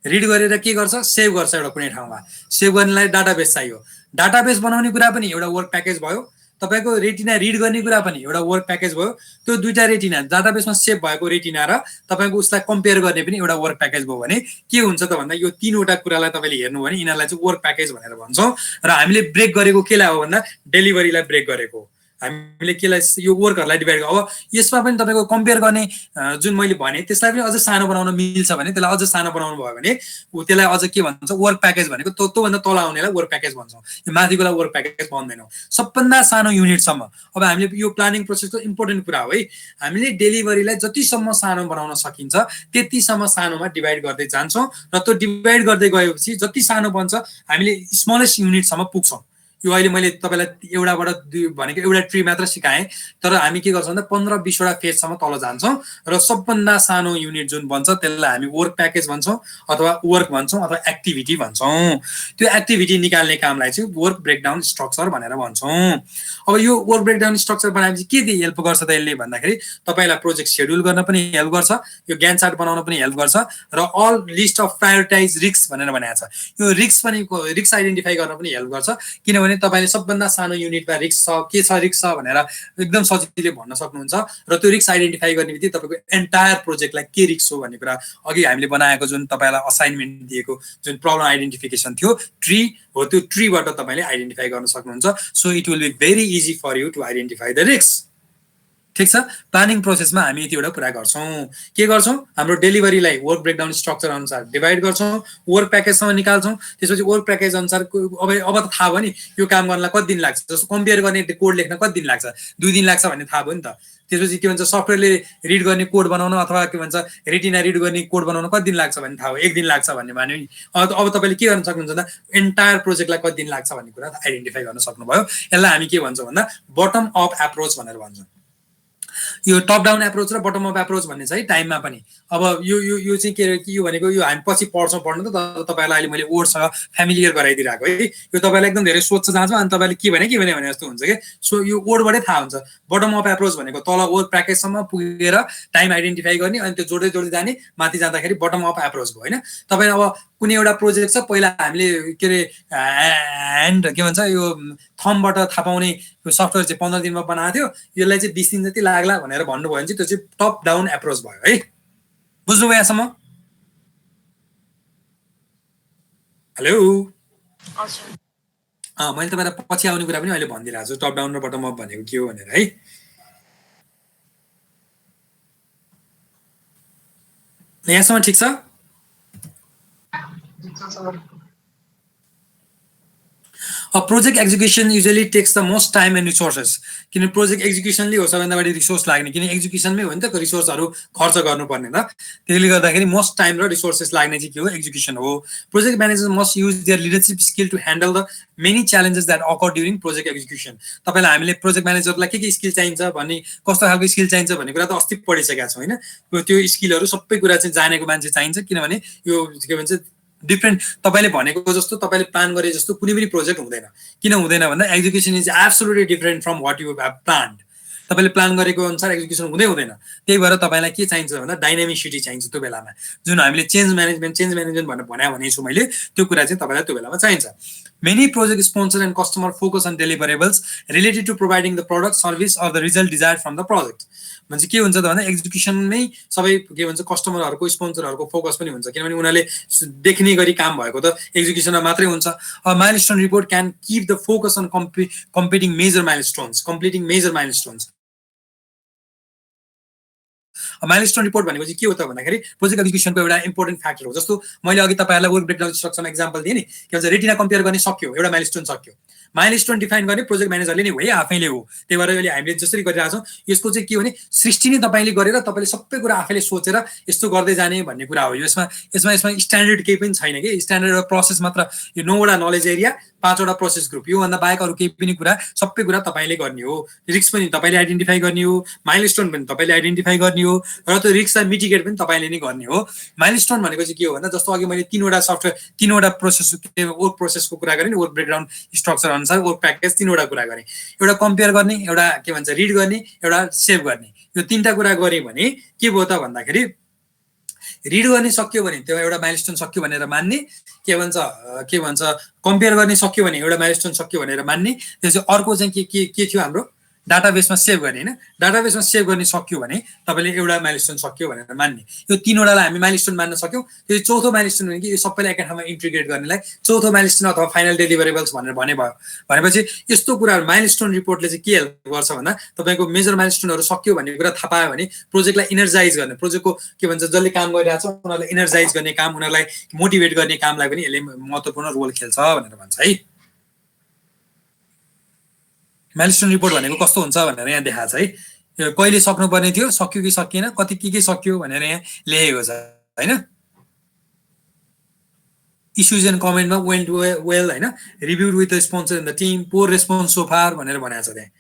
रिड गरेर के गर्छ सेभ गर्छ एउटा कुनै ठाउँमा सेभ गर्नलाई डाटाबेस चाहियो डाटाबेस बनाउने कुरा पनि एउटा वर्क प्याकेज भयो तपाईको रेटिना रिड गर्ने कुरा पनि एउटा वर्क प्याकेज भयो त्यो दुईटा रेटिना डाटाबेसमा सेभ भएको रेटिना र तपाईको उसलाई कम्पेयर गर्ने पनि एउटा वर्क प्याकेज भयो भने के हुन्छ त भन्दा यो तीनवटा कुरालाई तपाईले हेर्नु भने यिनीहरूलाई चाहिँ वर्क प्याकेज भनेर भन्छौँ र हामीले ब्रेक गरेको केलाई हो भन्दा डेलिभरीलाई ब्रेक गरेको हामीले केलाई यो वर्कहरुलाई डिभाइड अब यसमा पनि तपाईको कम्पेयर गर्ने जुन मैले भने त्यसलाई पनि अझ सानो बनाउन मिल्छ भने त्यसलाई अझ सानो बनाउनु भयो भने त्यसलाई अझ के भन्छ वर्क प्याकेज भनेको त्यो भन्दा तल आउनेलाई वर्क प्याकेज भन्छौँ यो माथिकोलाई वर्क प्याकेज भन्दैनौँ सबभन्दा सानो युनिटसम्म अब हामीले यो प्लानिङ प्रोसेसको इम्पोर्टेन्ट कुरा हो है हामीले डेलिभरीलाई जतिसम्म सानो बनाउन सकिन्छ त्यतिसम्म सानोमा डिभाइड गर्दै जान्छौँ र त्यो डिभाइड गर्दै गएपछि जति सानो बन्छ हामीले स्मलेस्ट युनिटसम्म पुग्छौँ यो अहिले मैले तपाईलाई एउटाबाट भनेको एउटा ट्री मात्र सिकाएँ तर हामी के गर्छौँ भन्दा 15-20 वटा फेजसम्म तल जान्छौँ र सबभन्दा सानो युनिट जुन बन्छ त्यसलाई हामी वर्क प्याकेज भन्छौँ अथवा वर्क भन्छौँ अथवा एक्टिभिटी भन्छौँ त्यो एक्टिभिटी निकाल्ने कामलाई चाहिँ वर्क ब्रेकडाउन स्ट्रक्चर भनेर भन्छौँ अब यो वर्क ब्रेकडाउन स्ट्रक्चर बनाएपछि के हेल्प गर्छ त यसले भन्दाखेरि तपाईलाई प्रोजेक्ट सेड्युल गर्न पनि हेल्प गर्छ यो ग्यान चार्ट बनाउन पनि हेल्प गर्छ र all list of prioritize risk भनेर भनेको छ यो रिस्क पनि रिस्क आइडेन्टिफाई गर्न पनि हेल्प गर्छ किनभने तपाईले सबभन्दा सानो युनिटमा रिस्क छ के छ रिस्क छ भनेर एकदम सजिलै भन्न सक्नुहुन्छ र त्यो रिस्क आइडेन्टिफाई गर्ने बित्तिकै तपाईको एन्टायर प्रोजेक्टलाई के रिस्क हो भन्ने कुरा अघि हामीले बनाएको जुन तपाईलाई असाइनमेन्ट दिएको जुन प्रब्लम आइडेन्टिफिकेसन थियो ट्री हो त्यो ट्रीबाट तपाईले आइडेन्टिफाई गर्न सक्नुहुन्छ so it will be very easy for you to identify the risk ठीक छ प्लानिङ प्रोसेसमा हामी यतिवटा कुरा गर्छौँ के गर्छौँ हाम्रो डेलिभरीलाई वर्क ब्रेकडाउन स्ट्रक्चर अनुसार डिभाइड गर्छौँ वर्क प्याकेजसम्म निकाल्छौँ त्यसपछि वर्क प्याकेज अनुसार अब त थाहा भयो नि यो काम गर्नलाई कति दिन लाग्छ जस्तो कम्पेयर गर्ने कोड लेख्न कति दिन लाग्छ 2 दिन लाग्छ भन्ने थाहा भयो नि त त्यसपछि के भन्छ सफ्टवेयरले रिड गर्ने कोड बनाउन अथवा के भन्छ रेटिना रिड गर्ने कोड बनाउन कति दिन लाग्छ भन्ने थाहा भयो 1 दिन लाग्छ भन्ने मान्यो नि अब तपाईले के गर्न सक्नुहुन्छ भन्दा एन्टायर प्रोजेक्टलाई कति दिन लाग्छ भन्ने कुरा आइडेन्टिफाई गर्न सक्नुभयो यसलाई हामी के भन्छौँ भन्दा बटम अप एप्रोच भनेर भन्छौँ यो टप डाउन एप्रोच र बटम अप एप्रोच भन्ने चाहिँ टाइममा पनि अब यो चाहिँ के यो भनेको यो हामी पछि पढ्नु त तपाईलाई अहिले मैले वर्डसँग फ्यामिलियर गराइदिरहेको है यो तपाईलाई एकदम धेरै सोच्छ जान्छ अनि तपाईले के भने भने जस्तो हुन्छ के सो यो वर्डबाटै थाहा हुन्छ बटम अप एप्रोच भनेको तल वर्क प्याकेजसम्म पुगेर टाइम आइडेन्टिफाई गर्ने अनि त्यो जोड्दै जोड्दै जाने माथि जाँदाखेरि बटम अप एप्रोच भयो हैन तपाईले अब कुनै एउटा प्रोजेक्ट छ पहिला हामीले के रे ह्यान्ड के भन्छ यो थम्बबाट थाहा पाउने यो सफ्टवेयर चाहिँ 15 दिनमा बनाएको थियो यसलाई चाहिँ 20 दिन जति लाग्ला भनेर भन्नुभयो भने चाहिँ त्यो चाहिँ टप डाउन एप्रोच भयो है बुझ्नुभयो यहाँसम्म हेलो हजुर मैले तपाईलाई पछि आउने कुरा पनि अहिले भनिदिरहेको छु टप डाउन र बटम अप भनेको के हो भनेर है यहाँसम्म ठिक छ A project execution usually takes the most time and resources. किन प्रोजेक्ट एक्जिक्युसनले हो सबैभन्दा बढी रिसोर्स लाग्ने किन एक्जिक्युसनमै हो नि त रिसोर्सहरु खर्च गर्नुपर्ने त त्यसले गर्दाखेरि मोस्ट टाइम र रिसोर्सेस लाग्ने चाहिँ के हो एक्जिक्युसन हो project managers must use their leadership skill to handle the many challenges that occur during project execution तपाईलाई हामीले प्रोजेक्ट म्यानेजरलाई के स्किल चाहिन्छ भन्ने कस्तो खालको स्किल चाहिन्छ भन्ने कुरा त अस्ति पढिसकेका छौं हैन त्यो स्किलहरु सबै कुरा चाहिँ जानेको मान्छे चाहिन्छ किनभने यो के भन्छ डिफ्रेन्ट तपाईले भनेको जस्तो तपाईले प्लान गरे जस्तो कुनै पनि प्रोजेक्ट हुँदैन किन हुँदैन भन्दा execution is absolutely different from what you have planned तपाईले प्लान गरेको अनुसार एक्जिक्युसन हुँदैन त्यही भएर तपाईलाई के चाहिन्छ भन्दा डाइनामिसिटी चाहिन्छ त्यो बेलामा जुन हामीले चेन्ज म्यानेजमेन्ट भनेर भनेको छु मैले त्यो कुरा चाहिँ तपाईलाई त्यो बेलामा चाहिन्छ Many project sponsor and customer focus on deliverables related to providing the product, service or the result desired from the project. म्हणजे के हुन्छ त भन्दा एक्जिक्युसनमै सबै के भन्छ कस्टमरहरुको स्पोन्सरहरुको फोकस पनि हुन्छ किनभने उनीहरूले देख्ने गरी काम भएको त एक्जिक्युसनमा मात्रै हुन्छ a milestone report can keep the focus on completing major milestones milestone report भनेको चाहिँ के हो त भन्दाखेरि प्रोजेक्ट एक्जिक्युसनको एउटा इम्पोर्टेन्ट फ्याक्टर हो जस्तो मैले अघि तपाईहरुलाई वर्क ब्रेकडाउन स्ट्रक्चरमा एक्जाम्पल दिए नि के भन्छ रेटिना कम्पेयर गर्ने सक्यो एउटा माइलस्टोन सक्यो माइलस्टोन डिफाइन गर्ने प्रोजेक्ट म्यानेजरले नै हो है आफैले हो त्यही भएर अहिले हामीले जसरी गरिरहेका छौं यसको चाहिँ के हो भने सृष्टि नै तपाईले गरेर तपाईले सबै कुरा आफैले सोचेर यस्तो गर्दै जाने भन्ने कुरा हो यसमा स्ट्यान्डर्ड केही पनि छैन के स्ट्यान्डर्ड प्रोसेस मात्र यो 9 वटा नलेज एरिया 5 वटा प्रोसेस ग्रुप यो भन्दा बाहेक अरु केही पनि कुरा सबै कुरा तपाईले गर्ने हो रिस्क पनि तपाईले आइडेन्टिफाई गर्ने हो माइलस्टोन पनि तपाईले आइडेन्टिफाई गर्ने हो र त्यो रिस्कलाई मिटिगेट पनि तपाईले नै गर्ने हो माइलस्टोन भनेको चाहिँ के हो भन्दा जस्तो अघि मैले 3 वटा सफ्टवेयर 3 वटा प्रोसेस वर्क प्रोसेसको कुरा गरे नि वर्क ब्रेकडाउन स्ट्रक्चर अनुसार वर्क प्याकेज 3 वटा कुरा गरे एउटा कम्पेयर गर्ने एउटा के भन्छ रिड गर्ने एउटा सेभ गर्ने यो तीनटा कुरा गरे भने के भयो त भन्दाखेरि रिड गर्ने सक्यो भने त्यो एउटा माइलस्टोन सक्यो भनेर मान्ने के भन्छ कम्पेयर गर्ने सक्यो भने एउटा माइलस्टोन सक्यो भनेर मान्ने त्यसै अर्को चाहिँ के थियो हाम्रो डाटाबेसमा सेभ गर्ने हैन डाटाबेसमा सेभ गर्ने सक्यो भने तपाईले एउटा माइलस्टोन सक्यो भनेर मान्ने यो तीन वटालाई हामी माइलस्टोन मान्न सक्यौ त्यो चौथो माइलस्टोन भने कि यो सबैलाई एकै ठाउँमा इन्टिग्रेट गर्नेलाई चौथो माइलस्टोन अथवा फाइनल डेलिभरेबल्स भनेर भनेपछि यस्तो कुराहरु माइलस्टोन रिपोर्टले चाहिँ के हेल्प गर्छ भन्दा तपाईको मेजर माइलस्टोनहरु सक्यो भन्ने कुरा थाहा पायो भने प्रोजेक्टलाई एनर्जाइज गर्ने प्रोजेक्टको के भन्छ जसले काम गरिरहेछ उनीहरुलाई एनर्जाइज गर्ने काम उनीहरुलाई मोटिभेट गर्ने कामलाई पनि यसले महत्त्वपूर्ण रोल खेल्छ भनेर भन्छ है माइलस्टोन रिपोर्ट भनेको कस्तो हुन्छ भनेर यहाँ देखाएको छ है कहिले सक्नुपर्ने थियो सक्यो कि सकिएन कति के सक्यो भनेर यहाँ लेखेको छ हैन इश्यूज एन्ड कमेन्टमा वेन्ट वेल हैन reviewed with the sponsor and the team poor response so far भनेर भनेको छ त्यहाँ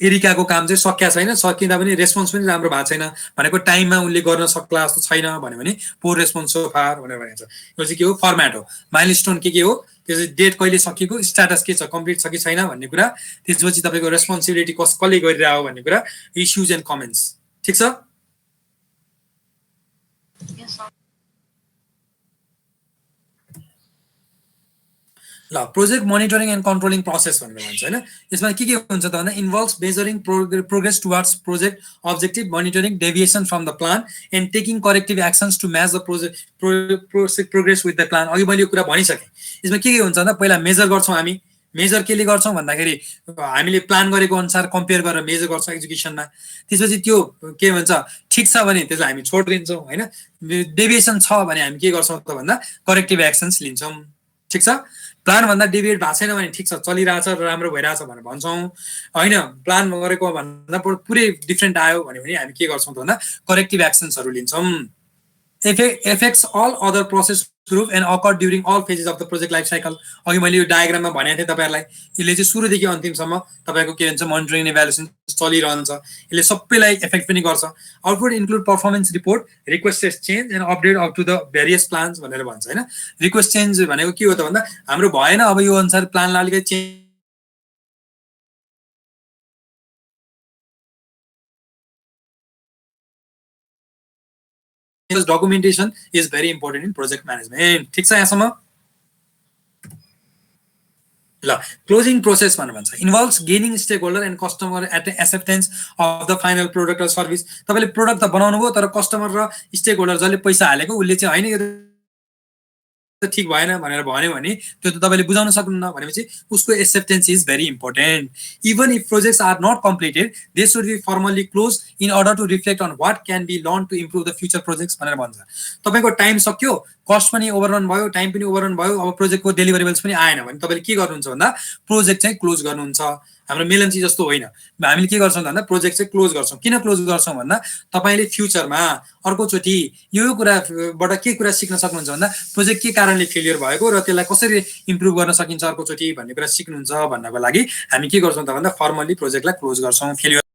एरिकाको काम चाहिँ सकिया छैन सकिँदा पनि रेस्पोन्स पनि राम्रो भएको छैन भनेको टाइममा उनले गर्न सक्ला जस्तो छैन भने पोर रेस्पोन्स सो फार भनेर भनेको छ यो चाहिँ के हो फर्म्याट हो माइलस्टोन के हो त्यो चाहिँ डेट कहिले सकिएको स्ट्याटस के छ कम्प्लिट छ कि छैन भन्ने कुरा त्यसपछि तपाईको रेस्पोन्सिबिलिटी कसले गरिरहेको हो भन्ने कुरा इश्यूज एन्ड कमेन्ट्स ठीक छ ल project monitoring and controlling process भनेर भन्छ हैन यसमा के हुन्छ त भन्दा involves measuring progress towards project objective monitoring deviation from the plan and taking corrective actions to match the project progress with the plan अघि मैले यो कुरा भनिसकेँ यसमा के हुन्छ भन्दा पहिला मेजर गर्छौं हामी मेजर केले गर्छौं भन्दाखेरि हामीले प्लान गरेको अनुसार कम्पेयर गरेर मेजर गर्छौं एक्जिक्युसनमा त्यसपछि त्यो के भन्छ ठीक छ भने त्यसलाई हामी छोड्दिन्छौं हैन डेभिएसन छ भने हामी के गर्छौं त भन्दा करेक्टिभ एक्सन्स लिन्छौं ठीक छ प्लान भन्दा डेभिएट भएको छैन भने ठीक छ चलिरहेछ र राम्रो भइरहेछ भनेर भन्छौं हैन प्लान गरेको भन्दा पुरै डिफरेन्ट आयो भने हामी के गर्छौं त भन्दा corrective एक्सन्सहरु लिन्छौं affects all other process group and occur during all phases of the project life cycle अघि मैले यो डायग्राममा भनेको थिएँ तपाईहरुलाई यसले चाहिँ सुरुदेखि अन्तिमसम्म तपाईको के भन्छ मोनिटरिङ इभ्यालुएसन चलिरहन्छ यसले सबैलाई इफेक्ट पनि गर्छ output include performance report requested change and update up to the various plans भनेर भन्छ हैन रिक्वेस्ट चेन्ज भनेको के हो त भन्दा हाम्रो भएन अब यो अनुसार प्लानलाई अलिकति change documentation is very important in project management ठीक छ यहाँसम्म ल क्लोजिङ प्रोसेस भनेर भन्छ involves gaining stakeholder and customer acceptance of the final product or service तपाईले प्रोडक्ट त बनाउनु भयो तर कस्टमर र स्टेकहोल्डर जसले पैसा हालेको उले चाहिँ हैन यो ठीक भएन भनेर भन्यो भने त्यो त तपाईले बुझाउन सक्नुहुन्न भनेपछि उसको acceptance is very important even if projects are not completed they should be formally close in order to reflect on what can be learn to improve the future projects भनेर भन्छ तपाईको टाइम सक्यो कस्ट पनि ओभररन भयो time पनि ओभररन भयो अब प्रोजेक्टको डेलिभरेबल्स पनि आएन भने तपाईले के गर्नुहुन्छ भन्दा प्रोजेक्ट चाहिँ क्लोज गर्नुहुन्छ हाम्रो मेलन्ची जस्तो होइन हामीले के गर्छौं भन्दा प्रोजेक्ट चाहिँ क्लोज गर्छौं किन क्लोज गर्छौं भन्दा तपाईले फ्युचरमा अर्को चोटी यो कुराबाट के कुरा सिक्न सक्नुहुन्छ भन्दा प्रोजेक्ट के कारणले फेलियर भएको र त्यसलाई कसरी इम्प्रुभ गर्न सकिन्छ अर्को चोटी भन्ने कुरा सिक्नुहुन्छ भन्नको लागि हामी के गर्छौं त भन्दा फर्मली प्रोजेक्टलाई क्लोज गर्छौं फेलियर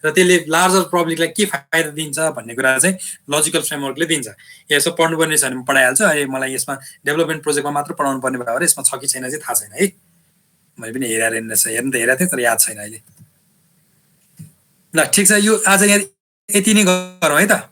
र त्यसले लार्जर पब्लिकलाई के फाइदा दिन्छ भन्ने कुरा चाहिँ लजिकल फ्रेमवर्कले दिन्छ। यसो पढ्नुपर्ने छ भने पढाइहाल्छु, अहिले मलाई यसमा डेभलपमेन्ट प्रोजेक्टमा मात्र पढाउनु पर्ने भयो भने यसमा छ कि छैन चाहिँ थाहा छैन है। मैले पनि हेर्न त हेरेको थिएँ तर याद छैन अहिले। ल ठिक छ, यो आज यहाँ यति नै गरौँ है त।